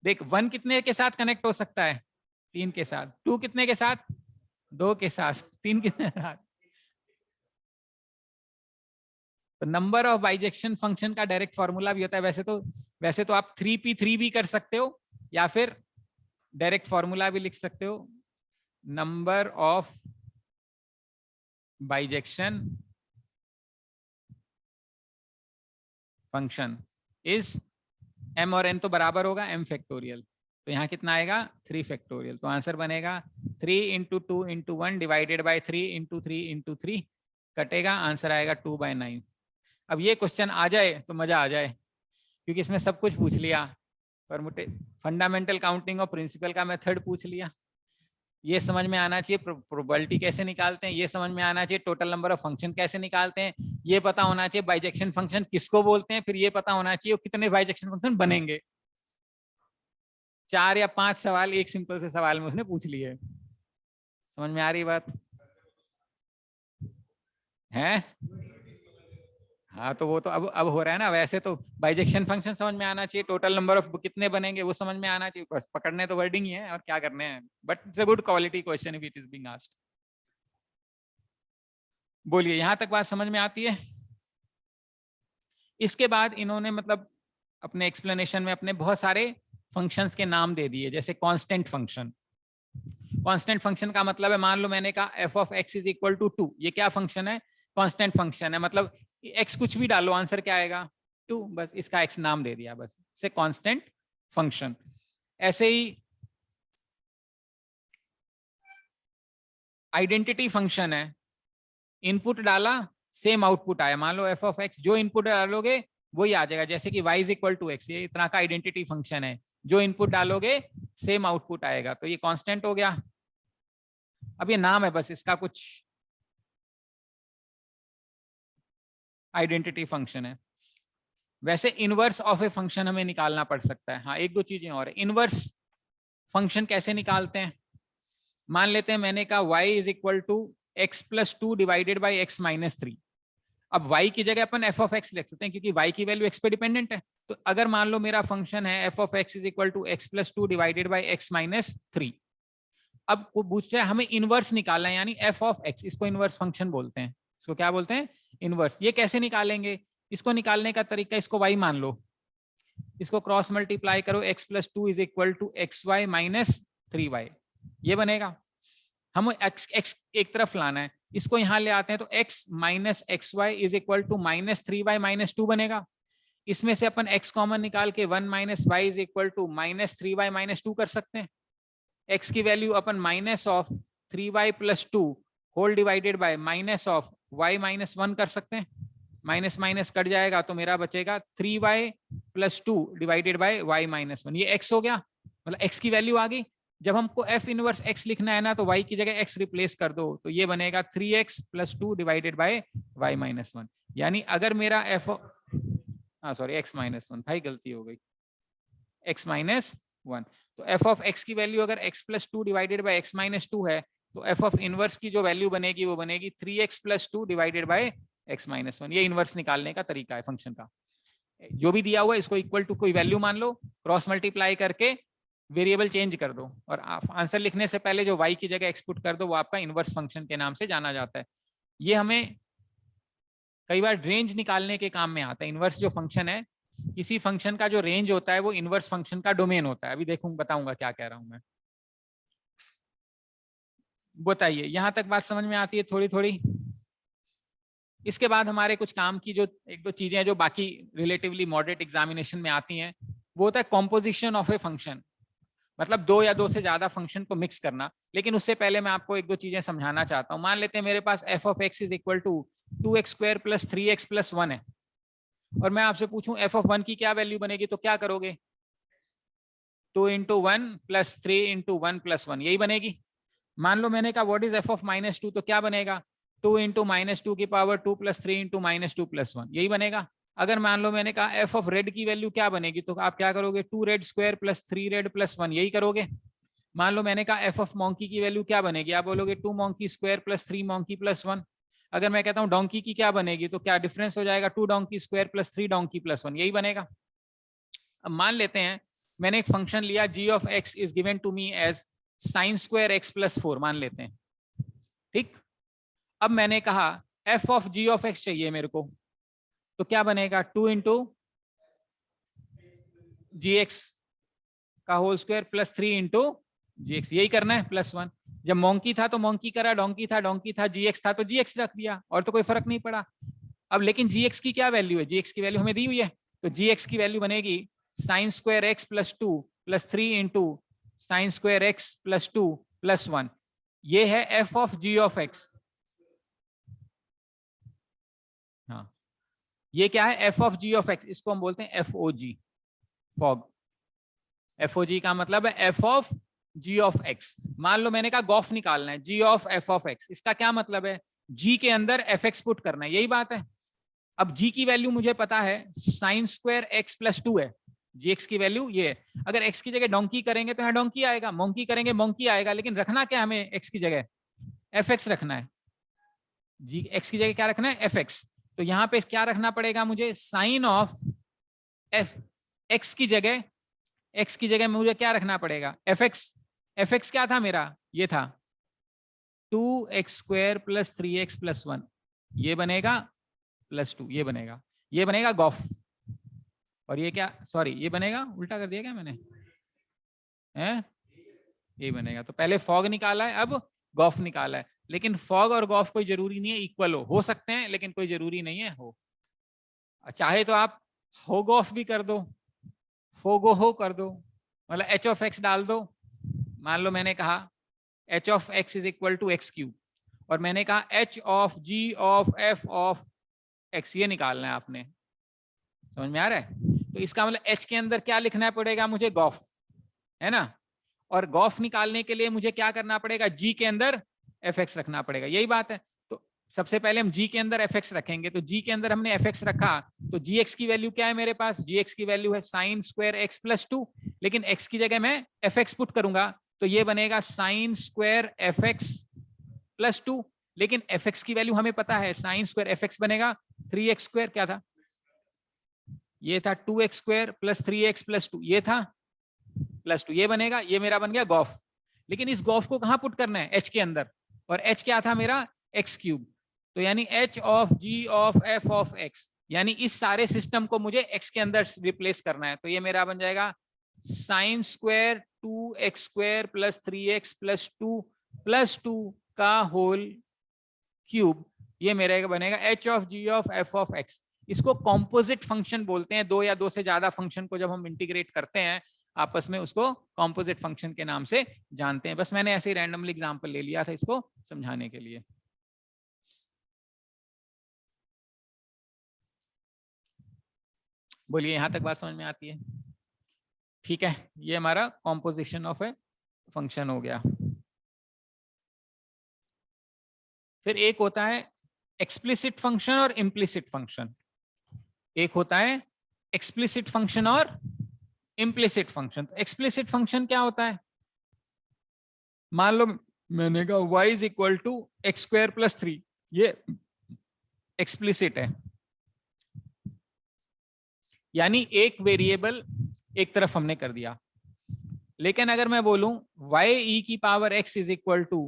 देख, 1 कितने के साथ कनेक्ट हो सकता है? 3 के साथ। 2 कितने के साथ? 2 के साथ। 3 कितने के साथ? तो नंबर ऑफ बाइजेक्शन फंक्शन का डायरेक्ट फॉर्मूला भी होता है। वैसे तो आप 3p3 भी कर सकते हो, या फिर डायरेक्ट फॉर्मूला भी लिख सकते हो। Number of bijection function is m और n तो बराबर होगा m फैक्टोरियल, तो यहाँ कितना आएगा? 3 फैक्टोरियल। तो आंसर बनेगा 3 into 2 into 1 divided by 3 into 3 into 3, कटेगा, आंसर आएगा 2/9। अब ये क्वेश्चन आ जाए तो मजा आ जाए, क्योंकि इसमें सब कुछ पूछ लिया। फंडामेंटल काउंटिंग और प्रिंसिपल का मेथड पूछ लिया, ये समझ में आना चाहिए प्रोबेबिलिटी कैसे निकालते हैं, ये समझ में आना चाहिए टोटल नंबर ऑफ फंक्शन कैसे निकालते हैं, ये पता होना चाहिए बाइजेक्शन फंक्शन किसको बोलते हैं, फिर ये पता होना चाहिए कितने बाइजेक्शन फंक्शन बनेंगे। 4 या 5 सवाल एक सिंपल से सवाल में उसने पूछ लिए। समझ में आ रही बात है? हाँ तो वो तो अब हो रहा है ना। वैसे तो बाइजेक्शन फंक्शन समझ में आना चाहिए, टोटल नंबर ऑफ कितने बनेंगे वो समझ में आना चाहिए, बस पकड़ने तो वर्डिंग ही है और क्या करने हैं। But it's a good quality question if it is being asked. बोलिए, यहां तक बात समझ में आती है? इसके बाद इन्होंने मतलब अपने एक्सप्लेनेशन में अपने बहुत सारे फंक्शंस के नाम दे दिए, जैसे कांस्टेंट फंक्शन। कांस्टेंट फंक्शन का मतलब है, मान लो मैंने कहा f of x is equal to 2, ये क्या फंक्शन है? कांस्टेंट फंक्शन है। मतलब एक्स कुछ भी डालो, आंसर क्या आएगा? 2, बस इसका एक्स नाम दे दिया, बस से कांस्टेंट फंक्शन। ऐसे ही आइडेंटिटी फंक्शन है, इनपुट डाला सेम आउटपुट आया। मान लो एफ ऑफ एक्स, जो इनपुट डालोगे वही आ जाएगा, जैसे कि y is equal to x, ये इतना का आइडेंटिटी फंक्शन है, जो इनपुट डालोगे सेम आउटपुट आएगा, तो ये कांस्टेंट हो गया। अब ये नाम है, बस इसका कुछ आइडेंटिटी फंक्शन है। वैसे इनवर्स ऑफ ए फंक्शन हमें निकालना पड़ सकता है। हाँ, एक दो चीजें और है। इनवर्स फंक्शन कैसे निकालते हैं? मान लेते हैं मैंने कहा y is equal to x plus 2 divided by x minus 3। अब y की जगह अपन f ऑफ x लिख सकते हैं, क्योंकि y की वैल्यू x पे डिपेंडेंट है। तो अगर मान लो मेरा फंक्शन है f of x is equal to x plus 2 divided by x minus 3। अब वो पूछते हैं हमें इनवर्स निकालना है, यानी f ऑफ x, इसको इनवर्स फंक्शन बोलते हैं। इसको क्या बोलते हैं? इनवर्स। ये कैसे निकालेंगे? इसको निकालने का तरीका, इसको y मान लो, इसको क्रॉस मल्टीप्लाई करो, x plus 2 is equal to x y minus 3y, ये बनेगा। हम x एक तरफ लाना है, इसको यहां ले आते हैं, तो x minus x y is equal to minus 3y minus 2 बनेगा। इसमें से अपन x कॉमन निकाल के 1 minus y is equal to minus 3y minus 2 कर सकते हैं। x की वैल्यू अपन minus of 3y plus 2 whole divided by minus of y minus 1 कर सकते हैं। माइनस माइनस कट जाएगा तो मेरा बचेगा 3y plus 2 divided by y minus 1, ये x हो गया, मतलब x की वैल्यू आ गई। जब हमको f इनवर्स x लिखना है ना, तो y की जगह x रिप्लेस कर दो, तो ये बनेगा 3x plus 2 divided by y minus 1। यानी अगर मेरा f, सॉरी x माइनस 1, भाई गलती हो गई, x माइनस 1। तो f ऑफ x की वैल्यू अगर x plus 2 divided by x minus 2 है, तो f ऑफ इनवर्स की जो वैल्यू बनेगी वो बनेगी 3x plus 2 divided by x minus 1। ये इनवर्स निकालने का तरीका है फंक्शन का। जो भी दिया हुआ है इसको इक्वल टू कोई वैल्यू मान लो, क्रॉस मल्टीप्लाई करके वेरिएबल चेंज कर दो, और आप आंसर लिखने से पहले जो y की जगह एक्सपुट कर दो, वो आपका इनवर्स फंक्शन के नाम से जाना जाता है। ये हमें कई बार रेंज निकालने के काम में आता है। इनवर्स जो फंक्शन है, किसी फंक्शन का जो रेंज होता है वो इनवर्स फंक्शन का डोमेन होता है। अभी बताऊंगा क्या कह रहा हूं मैं। बताइए, यहां तक बात समझ में आती है थोड़ी थोड़ी? इसके बाद हमारे कुछ काम की जो एक दो चीजें हैं जो बाकी रिलेटिवली मॉडरेट एग्जामिनेशन में आती हैं, वो होता है कॉम्पोजिशन ऑफ ए फंक्शन, मतलब दो या दो से ज्यादा फंक्शन को मिक्स करना। लेकिन उससे पहले मैं आपको एक दो चीजें समझाना चाहता हूं। मान लेते हैं मेरे पास f of x is equal to 2x square plus 3x plus 1 है, और मैं आपसे पूछूं f ऑफ 1 की क्या वैल्यू बनेगी, तो क्या करोगे? 2 इंटू 1 प्लस 3 इंटू 1 प्लस 1, यही बनेगी। मान लो मैंने कहा what is f of minus 2, तो क्या बनेगा? 2 इंटू माइनस 2 की power 2 plus 3 into minus 2 plus 1, यही बनेगा। अगर मान लो मैंने कहा एफ ऑफ रेड की वैल्यू क्या बनेगी, तो आप क्या करोगे? 2 red square plus 3 red plus 1, यही करोगे। मान लो मैंने कहा एफ ऑफ मॉन्की की वैल्यू क्या बनेगी, आप बोलोगे 2 monkey square plus 3 monkey plus 1। अगर मैं कहता हूं डोंकी की क्या बनेगी, तो क्या डिफरेंस हो जाएगा? 2 donkey square plus 3 donkey plus 1, यही बनेगा। अब मान लेते हैं मैंने एक फंक्शन लिया g of x is given to me as sine square x plus 4, मान लेते हैं, ठीक। अब मैंने कहा f of g of x चाहिए मेरे को, तो क्या बनेगा? 2 इंटू जी एक्स का whole square plus 3 into G x, यही करना है, प्लस 1। जब मोंकी था तो मोंकी करा, डोंकी था डोंकी था, जी एक्स था तो जी एक्स रख दिया, और तो कोई फर्क नहीं पड़ा। अब लेकिन जी एक्स की क्या वैल्यू है? जी एक्स की वैल्यू हमें दी हुई है, तो जी एक्स की वैल्यू बनेगी sine square x plus 2 plus 3 into sine square x plus 2 plus 1। ये है f of g of x. हाँ, ये क्या है? F of g of x, इसको हम बोलते हैं f o g, fog. F o g का मतलब है f of g of x. मान लो मैंने कहा गॉफ निकालना है, g of f of x, इसका क्या मतलब है? जी के अंदर एफ एक्स पुट करना है, यही बात है। अब जी की वैल्यू मुझे पता है साइन स्क्वायर एक्स प्लस 2 है, जी एक्स की वैल्यू ये है। अगर एक्स की जगह डोंकी करेंगे तो यहाँ डोंकी आएगा, मोंकी करेंगे मोंकी आएगा, लेकिन रखना क्या हमें एक्स की जगह? एफ एक्स रखना है, जी एक्स की जगह क्या रखना है, एफ एक्स। तो यहाँ पे क्या रखना पड़ेगा मुझे, साइन ऑफ एफ एक्स की जगह, एक्स की जगह मुझे क्या रखना पड़ेगा, एफ एक्स। एफ एक्स क्या था मेरा, ये था 2x² + 3x + 1, ये बनेगा +2, ये बनेगा, ये बनेगा गॉफ। और ये क्या, सॉरी ये बनेगा, उल्टा कर दिया क्या मैंने, हैं ये बनेगा। तो पहले फॉग निकाला है, अब गॉफ निकाला है। लेकिन फॉग और गॉफ कोई जरूरी नहीं है इक्वल हो सकते हैं लेकिन कोई जरूरी नहीं है हो। चाहे तो आप हो गॉफ भी कर दो, फोगो हो कर दो, मतलब एच ऑफ एक्स डाल दो। मान लो मैंने कहा h of x is equal to x³ और मैंने कहा h of g of f of x, ये निकालना है आपने, समझ में आ रहा है। तो इसका मतलब एच के अंदर क्या लिखना पड़ेगा मुझे, गॉफ, है ना। और गॉफ निकालने के लिए मुझे क्या करना पड़ेगा, जी के अंदर एफ एक्स रखना पड़ेगा, यही बात है। तो सबसे पहले हम जी के अंदर एफ एक्स रखेंगे, तो जी के अंदर हमने एफ एक्स रखा, तो जी एक्स की वैल्यू क्या है मेरे पास, जी एक्स की वैल्यू है sin² x + 2, लेकिन एक्स की जगह मैं एफ एक्स पुट करूंगा तो ये बनेगा sin² fx + 2, लेकिन एफ एक्स की वैल्यू हमें पता है, sin² fx बनेगा 3x², क्या था ये था 2x² + 3x + 2, ये था +2, ये बनेगा, ये मेरा बन गया गॉफ। लेकिन इस गॉफ को कहां पुट करना है, एच के अंदर, और एच क्या था मेरा, x³। तो यानी h of g of f of x, यानी इस सारे सिस्टम को मुझे एक्स के अंदर रिप्लेस करना है। तो ये मेरा बन जाएगा sin² 2x² + 3x + 2 + 2 का होल क्यूब, ये मेरे बनेगा h of g of f of x. इसको कॉम्पोजिट फंक्शन बोलते हैं, दो या दो से ज्यादा फंक्शन को जब हम इंटीग्रेट करते हैं आपस में, उसको कॉम्पोजिट फंक्शन के नाम से जानते हैं। बस मैंने ऐसे ही रैंडमली एग्जांपल ले लिया था इसको समझाने के लिए। बोलिए, यहां तक बात समझ में आती है, ठीक है। ये हमारा कॉम्पोजिशन ऑफ ए फंक्शन हो गया। फिर एक होता है एक्सप्लिसिट फंक्शन और इम्प्लिसिट फंक्शन। एक होता है एक्सप्लिसिट फंक्शन और इम्प्लिसिट फंक्शन। तो एक्सप्लिसिट फंक्शन क्या होता है, मान लो मैंने कहा y is equal to x² + 3, ये एक्सप्लिसिट है, यानी एक वेरिएबल एक तरफ हमने कर दिया। लेकिन अगर मैं बोलूं y e⁻x is equal to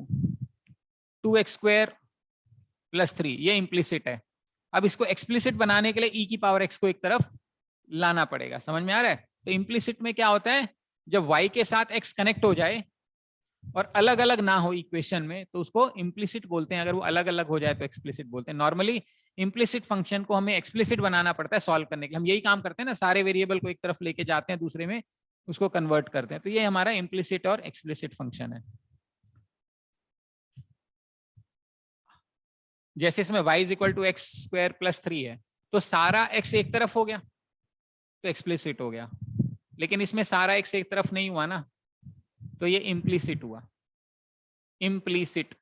2x² + 3, ये इम्प्लिसिट है। अब इसको एक्सप्लिसिट बनाने के लिए e⁻x को एक तरफ लाना पड़ेगा, समझ में आ रहा है। तो इम्प्लिसिट में क्या होता है, जब y के साथ x कनेक्ट हो जाए और अलग अलग ना हो इक्वेशन में तो उसको इम्प्लिसिट बोलते हैं, अगर वो अलग अलग हो जाए तो एक्सप्लिसिट बोलते हैं। नॉर्मली इम्प्लिसिट फंक्शन को हमें एक्सप्लिसिट बनाना पड़ता है सॉल्व करने के लिए, हम यही काम करते हैं ना, सारे वेरिएबल को एक तरफ लेके जाते हैं, दूसरे में उसको कन्वर्ट करते हैं। तो ये हमारा इम्प्लिसिट और एक्सप्लिसिट फंक्शन है। जैसे इसमें y is equal to x² + 3 है, तो सारा x एक तरफ हो गया तो एक्सप्लिसिट हो गया, लेकिन इसमें सारा x एक तरफ नहीं हुआ ना, तो ये इम्प्लिसिट हुआ, इम्प्लिसिट।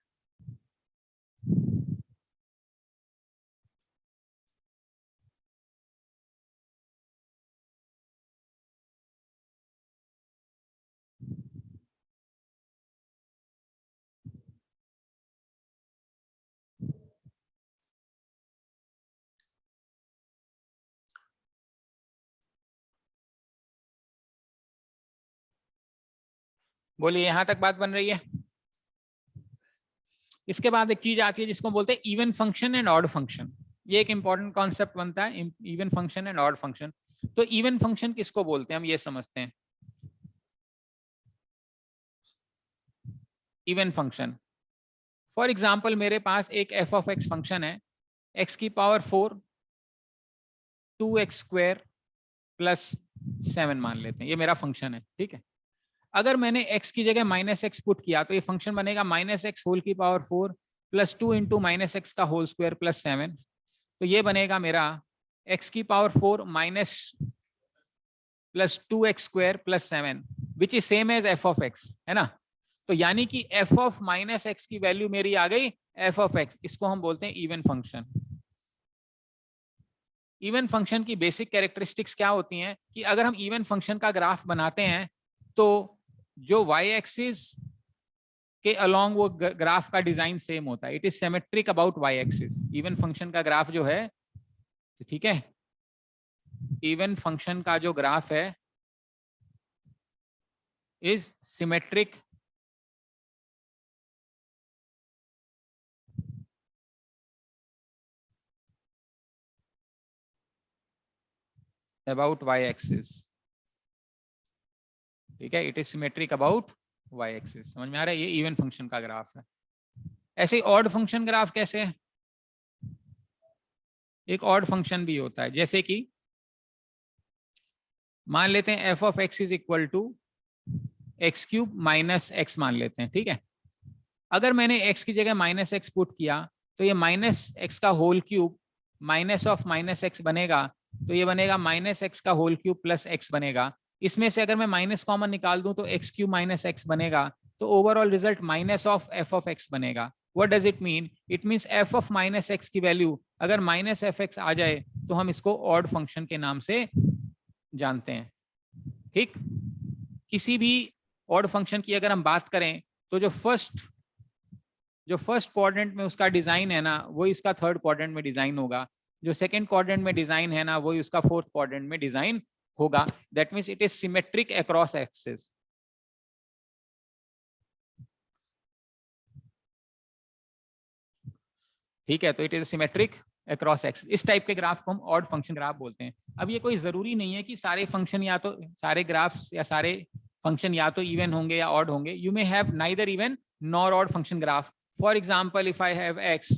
बोलिए, यहां तक बात बन रही है। इसके बाद एक चीज आती है जिसको बोलते हैं even function and odd function. ये एक इंपॉर्टेंट कॉन्सेप्ट बनता है, even function and odd function. तो इवन फंक्शन किसको बोलते हैं, हम ये समझते हैं। इवन फंक्शन, फॉर एग्जाम्पल मेरे पास एक एफ ऑफ एक्स फंक्शन है, x⁴ 2x² + 7 मान लेते हैं, ये मेरा फंक्शन है, ठीक है। अगर मैंने x की जगह -x पुट किया तो ये फंक्शन बनेगा -x होल की पावर 4 + 2 × -x का होल स्क्वायर + 7। तो ये बनेगा मेरा x⁴ + 2x² + 7 which is same as f of x, है ना। तो यानी कि f ऑफ -x की वैल्यू मेरी आ गई f ऑफ x, इसको हम बोलते हैं इवन फंक्शन। इवन फंक्शन की बेसिक कैरेक्टरिस्टिक्स क्या होती हैं कि अगर हम इवन फंक्शन का ग्राफ बनाते हैं तो जो y एक्सिस के अलोंग वो ग्राफ का डिजाइन सेम होता है। It is symmetric about y axis. Even function का ग्राफ जो है, ठीक है, इवन फंक्शन का जो ग्राफ है is symmetric about y axis. ठीक है, it is symmetric about y axis. समझ में आ रहा है? ये इवन फंक्शन का ग्राफ है। ऐसे ऑड फंक्शन ग्राफ कैसे है? एक ऑड फंक्शन भी होता है, जैसे कि मान लेते हैं f of x is equal to x cube minus x मान लेते हैं। ठीक है, अगर मैंने एक्स की जगह माइनस एक्स पुट किया तो ये माइनस एक्स का whole cube minus of minus x बनेगा, तो ये बनेगा माइनस एक्स का होल क्यूब प्लस एक्स बनेगा। इसमें से अगर मैं माइनस कॉमन निकाल दूं तो एक्स क्यूब माइनस एक्स बनेगा, तो overall result minus of f of x बनेगा। What does it mean? It means f of minus x की वैल्यू अगर माइनस एफ एक्स आ जाए तो हम इसको ऑड फंक्शन के नाम से जानते हैं। ठीक, किसी भी ऑड फंक्शन की अगर हम बात करें तो जो फर्स्ट क्वाड्रेंट में उसका डिजाइन है ना, वही उसका थर्ड क्वाड्रेंट में डिजाइन होगा। जो सेकंड क्वाड्रेंट में डिजाइन है ना, वही उसका फोर्थ क्वाड्रेंट में डिजाइन होगा। That means it is symmetric across axis. ठीक है, तो it is symmetric across axis. इस टाइप के ग्राफ को हम ऑड फंक्शन ग्राफ बोलते हैं। अब ये कोई जरूरी नहीं है कि सारे फंक्शन या तो सारे ग्राफ्स या सारे फंक्शन या तो इवन होंगे या ऑड होंगे। You may have neither even nor odd function graph. For example, if I have x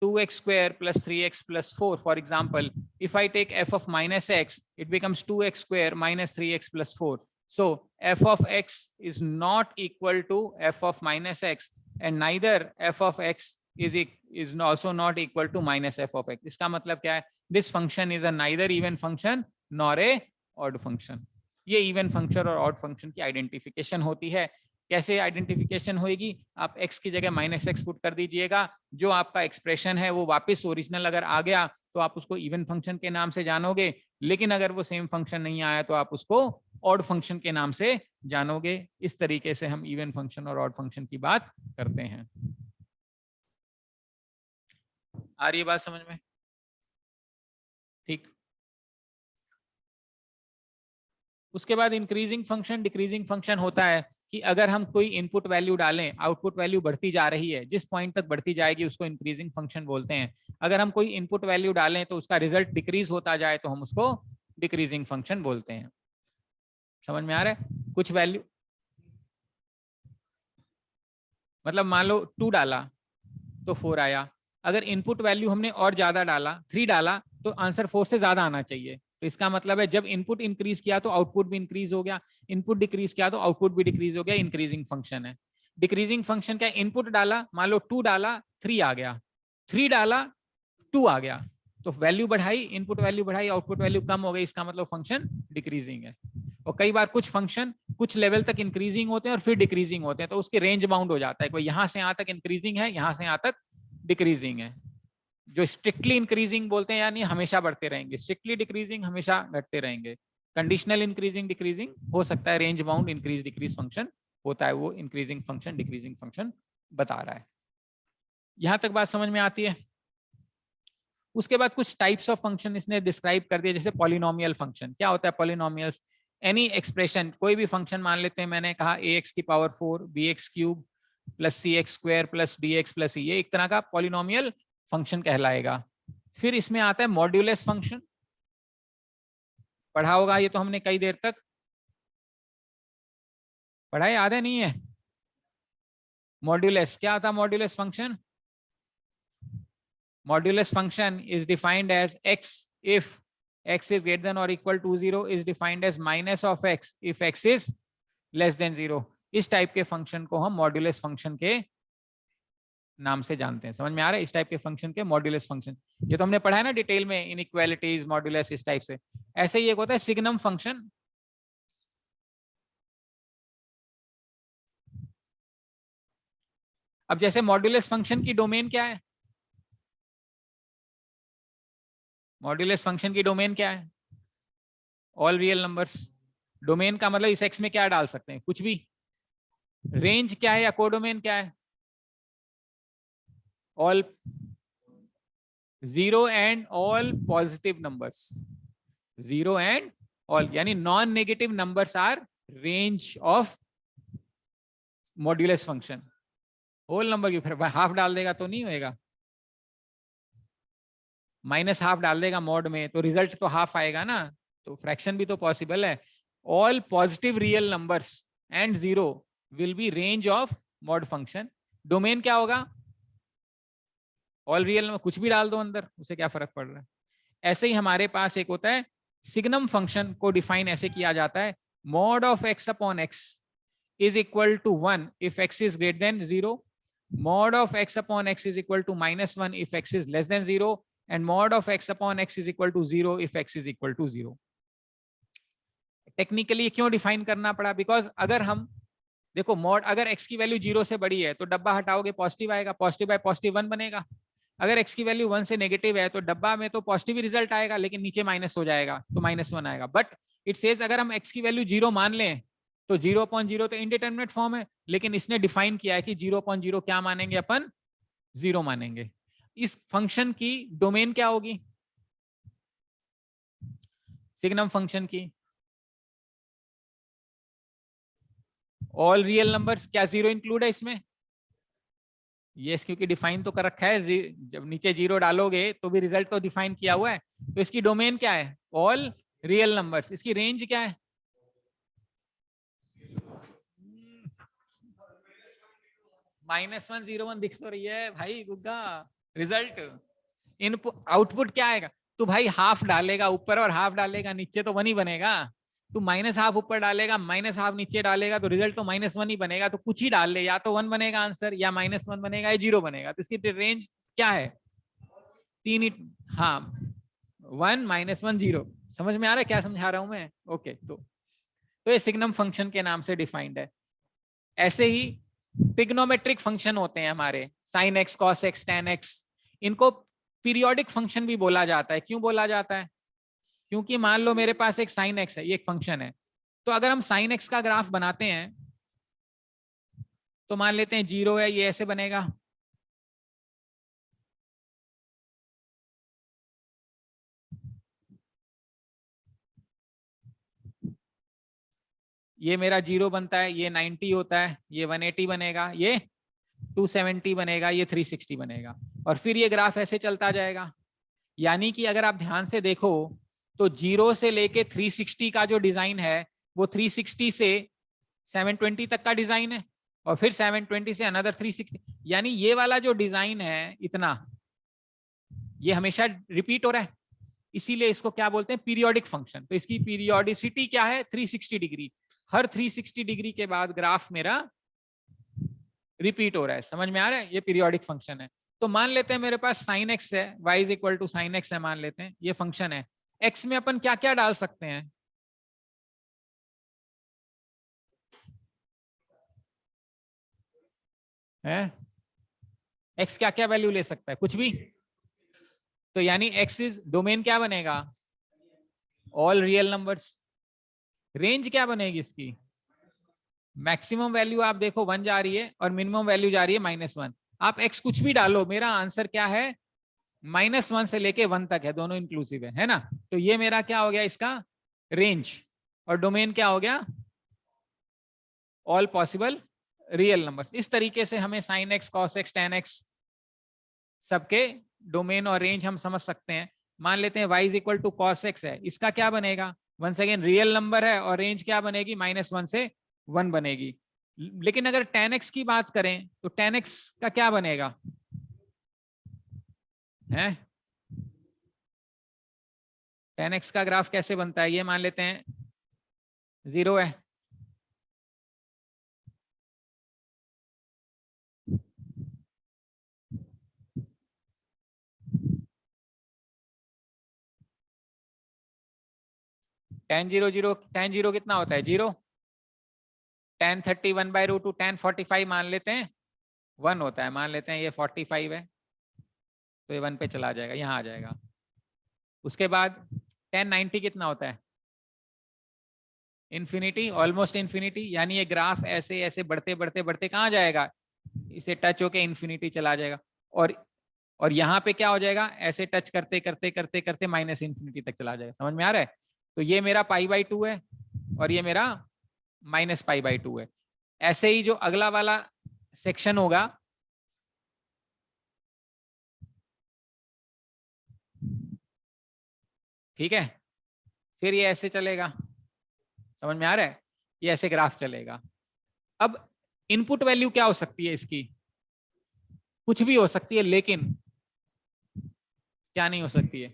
2x square plus 3x plus 4, for example, if I take f of minus x, it becomes 2x square minus 3x plus 4. So f of x is not equal to f of minus x, and neither f of x is also not equal to minus f of x. इसका मतलब क्या है? This function is a neither even function nor a odd function. ये इवन फंक्शन और ऑड फंक्शन की आइडेंटिफिकेशन होती है। कैसे आइडेंटिफिकेशन होगी? आप x की जगह माइनस एक्स पुट कर दीजिएगा, जो आपका एक्सप्रेशन है वो वापस ओरिजिनल अगर आ गया तो आप उसको इवन फंक्शन के नाम से जानोगे, लेकिन अगर वो सेम फंक्शन नहीं आया तो आप उसको ऑड फंक्शन के नाम से जानोगे। इस तरीके से हम इवन फंक्शन और ऑड फंक्शन की बात करते हैं। आ रही है बात समझ में? ठीक, उसके बाद इंक्रीजिंग फंक्शन डिक्रीजिंग फंक्शन होता है कि अगर हम कोई इनपुट वैल्यू डालें, आउटपुट वैल्यू बढ़ती जा रही है, जिस पॉइंट तक बढ़ती जाएगी उसको इंक्रीजिंग फंक्शन बोलते हैं। अगर हम कोई इनपुट वैल्यू डालें तो उसका रिजल्ट डिक्रीज होता जाए तो हम उसको डिक्रीजिंग फंक्शन बोलते हैं। समझ में आ रहा है? कुछ वैल्यू मतलब मान लो 2 डाला तो 4 आया। अगर इनपुट वैल्यू हमने और ज्यादा डाला, 3 डाला, तो आंसर 4 से ज्यादा आना चाहिए। तो इसका मतलब है जब इनपुट इंक्रीज किया तो आउटपुट भी इंक्रीज हो गया, इनपुट डिक्रीज किया तो आउटपुट भी डिक्रीज हो गया। इंक्रीजिंग फंक्शन है। डिक्रीजिंग फंक्शन क्या? इनपुट डाला, मान लो 2 डाला 3 आ गया, 3 डाला 2 आ गया, तो वैल्यू बढ़ाई, इनपुट वैल्यू बढ़ाई, आउटपुट वैल्यू कम हो गई, इसका मतलब फंक्शन डिक्रीजिंग है। और कई बार कुछ फंक्शन कुछ लेवल तक इंक्रीजिंग होते हैं और फिर डिक्रीजिंग होते हैं, तो उसके रेंज बाउंड हो जाता है। कोई यहां से यहां तक इंक्रीजिंग है, यहां से यहां तक डिक्रीजिंग है। जो स्ट्रिक्टली इंक्रीजिंग बोलते हैं यानी हमेशा बढ़ते रहेंगे, स्ट्रिक्टली डिक्रीजिंग हमेशा घटते रहेंगे। कंडीशनल इंक्रीजिंग डिक्रीजिंग हो सकता है, range bound increase decrease function होता है, वो इंक्रीजिंग फंक्शन डिक्रीजिंग फंक्शन बता रहा है। यहां तक बात समझ में आती है? उसके बाद कुछ टाइप्स ऑफ फंक्शन इसने डिस्क्राइब कर दिया, जैसे पॉलिनोमियल फंक्शन। क्या होता है पॉलिनोमियल्स? एनी एक्सप्रेशन, कोई भी फंक्शन मान लेते हैं, मैंने कहा ax की power 4 bx cube plus c x square plus d x plus ये एक तरह का पॉलिनोमियल फंक्शन कहलाएगा। फिर इसमें आता है मॉड्यूलस फंक्शन, पढ़ा होगा ये तो हमने कई देर तक पढ़ा है, याद है नहीं है? मॉड्यूलस क्या था? Modulus function, modulus function is defined as x if x is greater than or equal to 0 is defined as minus of x if x is less than 0। इस टाइप के फंक्शन को हम मॉड्यूलस फंक्शन के नाम से जानते हैं। समझ में आ रहा है? इस टाइप के फंक्शन के मॉड्यूलस फंक्शन, ये तो हमने पढ़ा है ना डिटेल में, इनइक्वालिटीज मॉड्यूलस इस टाइप से। ऐसे ही एक होता है सिग्नम फंक्शन। अब जैसे मॉड्यूलस फंक्शन की डोमेन क्या है? मॉड्यूलस फंक्शन की डोमेन क्या है? All real numbers. डोमेन का मतलब इस एक्स में क्या डाल सकते हैं? कुछ भी। रेंज क्या है या कोडोमेन क्या है? All zero and all positive numbers, zero and all, यानी non negative numbers are range of modulus function. Whole number की फिर हाफ डाल देगा तो नहीं होएगा, माइनस हाफ डाल देगा मॉड में तो रिजल्ट तो हाफ आएगा ना, तो फ्रैक्शन भी तो पॉसिबल है। All positive real numbers and zero will be range of mod function. Domain क्या होगा? ऑल रियल नंबर, कुछ भी डाल दो अंदर, उसे क्या फर्क पड़ रहा है। ऐसे ही हमारे पास एक होता है सिग्नम फंक्शन, को डिफाइन ऐसे किया जाता है, mod of x upon x is equal to 1 if x is greater than 0, mod of x upon x is equal to minus 1 if x is less than 0, and mod of x upon x is equal to 0 if x is equal to 0. Technically क्यों डिफाइन करना पड़ा? बिकॉज अगर हम देखो मॉड, अगर x की वैल्यू 0 से बड़ी है तो डब्बा हटाओगे पॉजिटिव आएगा, पॉजिटिव बाय पॉजिटिव 1 बनेगा। अगर x की वैल्यू 1 से नेगेटिव है तो डब्बा में तो पॉजिटिव ही रिजल्ट आएगा लेकिन नीचे माइनस हो जाएगा तो -1 आएगा। बट इट सेज अगर हम x की वैल्यू 0 मान लें तो 0/0 तो इंडिटरमिनेट फॉर्म है, लेकिन इसने डिफाइन किया है कि 0/0 क्या मानेंगे अपन? 0 मानेंगे। इस फंक्शन की डोमेन क्या होगी सिग्नम फंक्शन की? All real numbers. क्या जीरो इंक्लूड है इसमें? यस, क्योंकि डिफाइन तो कर रखा है, जब नीचे 0 डालोगे तो भी रिजल्ट तो डिफाइन किया हुआ है। तो इसकी डोमेन क्या है? All real numbers. इसकी रेंज क्या है? -1 0 1 दिख तो रही है भाई गुग्गा। रिजल्ट इनपुट आउटपुट क्या आएगा? तो भाई हाफ डालेगा ऊपर और हाफ डालेगा नीचे तो 1 ही बनेगा। तू माइनस हाफ ऊपर डालेगा माइनस हाफ नीचे डालेगा तो रिजल्ट तो -1 ही बनेगा। तो कुछ ही डाल ले, या तो 1 बनेगा आंसर, या -1 बनेगा, या 0 बनेगा। तो इसकी रेंज क्या है? 3 ही। हाँ, 1 -1 0। समझ में आ रहा है क्या समझा रहा हूं मैं? ओके, तो ये सिग्नम फंक्शन के नाम से डिफाइंड है। ऐसे ही पिग्नोमेट्रिक फंक्शन होते हैं हमारे, sign x, cos x, tan x. इनको पीरियोडिक फंक्शन भी बोला जाता है। क्यों बोला जाता है? क्योंकि मान लो मेरे पास एक साइन एक्स है, ये एक फंक्शन है, तो अगर हम साइन एक्स का ग्राफ बनाते हैं तो मान लेते हैं 0 है, ये ऐसे बनेगा। ये मेरा 0 बनता है, ये 90 होता है, ये 180 बनेगा, ये 270 बनेगा, ये 360 बनेगा, और फिर ये ग्राफ ऐसे चलता जाएगा। यानी कि अगर आप ध्यान से देखो तो 0 से लेके 360 का जो डिजाइन है वो 360 से 720 तक का डिजाइन है, और फिर 720 से अनदर 360। यानी ये वाला जो डिजाइन है इतना, ये हमेशा रिपीट हो रहा है। इसीलिए इसको क्या बोलते हैं? Periodic function. तो इसकी पीरियोडिसिटी क्या है? 360 डिग्री। हर 360 डिग्री के बाद ग्राफ मेरा रिपीट हो रहा है। समझ में आ रहा है? ये पीरियोडिक फंक्शन है। तो मान लेते हैं मेरे पास साइन एक्स है, y is equal to sine x है, मान लेते हैं ये फंक्शन है। x में अपन क्या क्या डाल सकते हैं? है x क्या क्या वैल्यू ले सकता है? कुछ भी। तो यानी x इज डोमेन क्या बनेगा? All real numbers. रेंज क्या बनेगी इसकी? मैक्सिमम वैल्यू आप देखो 1 जा रही है और मिनिमम वैल्यू जा रही है -1। आप x कुछ भी डालो, मेरा आंसर क्या है? -1 से लेके 1 तक है, दोनों इंक्लूसिव है ना? तो ये मेरा क्या हो गया इसका? रेंज। और डोमेन क्या हो गया? All possible real numbers. इस तरीके से हमें sine x, cos x, tan x सबके डोमेन और रेंज हम समझ सकते हैं। मान लेते हैं y is equal to cos x है, इसका क्या बनेगा? वंस अगेन रियल नंबर है और रेंज क्या बनेगी? -1 से 1 बनेगी। लेकिन अगर tan x की बात करें तो tan x का क्या बनेगा? है tan x का ग्राफ कैसे बनता है? ये मान लेते हैं 0 है, tan 0 कितना होता है? 0। tan 30 1/√2, tan 45 मान लेते हैं 1 होता है, मान लेते हैं ये 45 है, तो ये 1 पे चला जाएगा, यहाँ आ जाएगा। उसके बाद tan 90 कितना होता है? इन्फिनिटी, ऑलमोस्ट इन्फिनिटी, यानी ये ग्राफ ऐसे ऐसे बढ़ते बढ़ते बढ़ते कहाँ जाएगा, इसे टच होके इन्फिनिटी चला जाएगा। और यहाँ पे क्या हो जाएगा, ऐसे टच करते करते करते करते माइनस इन्फिनिटी तक चला जाएगा। समझ में आ रहा है? तो ये मेरा π/2 है और ये मेरा -π/2 है। ऐसे ही जो अगला वाला सेक्शन होगा, ठीक है, फिर ये ऐसे चलेगा। समझ में आ रहा है? ये ऐसे ग्राफ चलेगा। अब इनपुट वैल्यू क्या हो सकती है इसकी, कुछ भी हो सकती है, लेकिन क्या नहीं हो सकती है,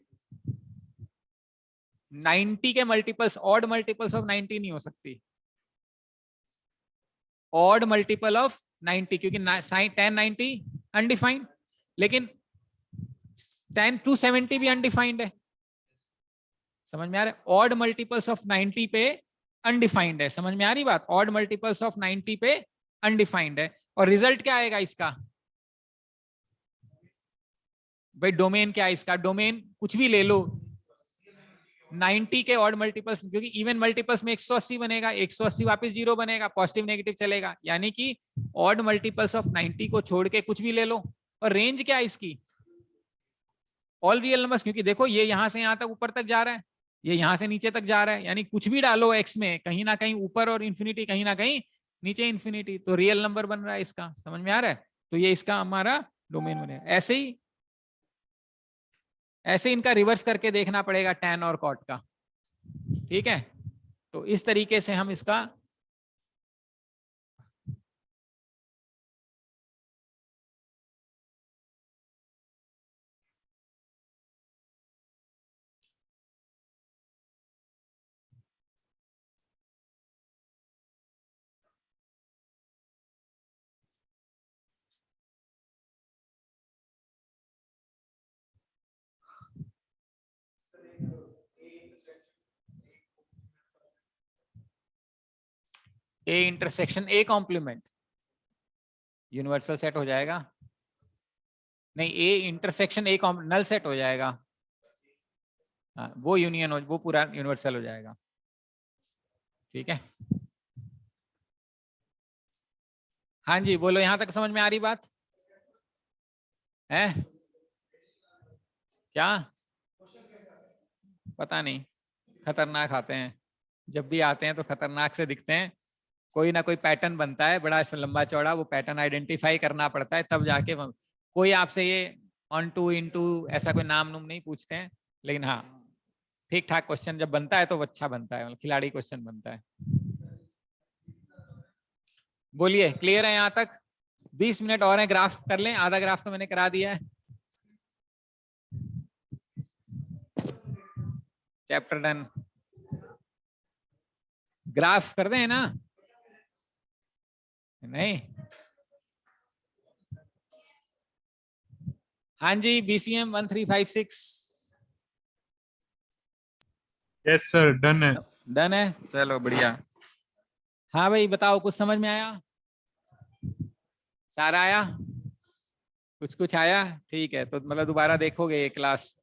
90 के मल्टीपल्स, ऑड मल्टीपल्स ऑफ 90 नहीं हो सकती, ऑड मल्टीपल ऑफ 90, क्योंकि tan 90 अनडिफाइंड, लेकिन tan 270 भी अनडिफाइंड है। समझ में आ रहा है? ऑड मल्टीपल्स ऑफ 90 पे अनडिफाइंड है। समझ में आ रही बात? ऑड मल्टीपल्स ऑफ 90 पे अनडिफाइंड है। और रिजल्ट क्या आएगा इसका, भाई डोमेन क्या है इसका, डोमेन कुछ भी ले लो, 90 के ऑड मल्टीपल्स, क्योंकि इवन मल्टीपल्स में 180 बनेगा, 180 वापस 0 बनेगा, पॉजिटिव नेगेटिव चलेगा, यानी कि ऑड मल्टीपल्स ऑफ 90 को छोड़ के कुछ भी ले लो। और रेंज क्या है इसकी, ऑल रियल नंबर्स, क्योंकि देखो ये यहां से यहां तक ऊपर तक जा रहा है, ये यहां से नीचे तक जा रहा है, यानी कुछ भी डालो एक्स में, कहीं ना कहीं ऊपर और इन्फिनिटी, कहीं ना कहीं नीचे इन्फिनिटी, तो रियल नंबर बन रहा है इसका। समझ में आ रहा है? तो ये इसका हमारा डोमेन बनेगा। ऐसे इनका रिवर्स करके देखना पड़ेगा tan और cot का, ठीक है? तो इस तरीके से हम इसका A intersection A complement universal set हो जाएगा, नहीं A intersection A null set हो जाएगा, हाँ वो यूनियन हो, वो पूरा यूनिवर्सल हो जाएगा, ठीक है? हाँ जी बोलो, यहां तक समझ में आ रही बात है? क्या पता नहीं, खतरनाक आते हैं, जब भी आते हैं तो खतरनाक से दिखते हैं, कोई ना कोई पैटर्न बनता है बड़ा लंबा चौड़ा, वो पैटर्न आइडेंटिफाई करना पड़ता है, तब जाके कोई आपसे ये ऑन टू इनटू ऐसा कोई नाम नूम नहीं पूछते हैं, लेकिन हाँ ठीक ठाक क्वेश्चन जब बनता है तो अच्छा बनता है, मतलब खिलाड़ी क्वेश्चन बनता है। बोलिए क्लियर है यहाँ तक? 20 मिनट और है, ग्राफ कर लें, आधा ग्राफ तो मैंने करा दिया है। चैप्टर डन, ग्राफ कर दें ना? नहीं, हाँ जी BCM 1356। यस सर, डन है। डन है, चलो बढ़िया। हाँ भाई बताओ, कुछ समझ में आया? सारा आया? कुछ कुछ आया? ठीक है, तो मतलब दोबारा देखोगे ये क्लास?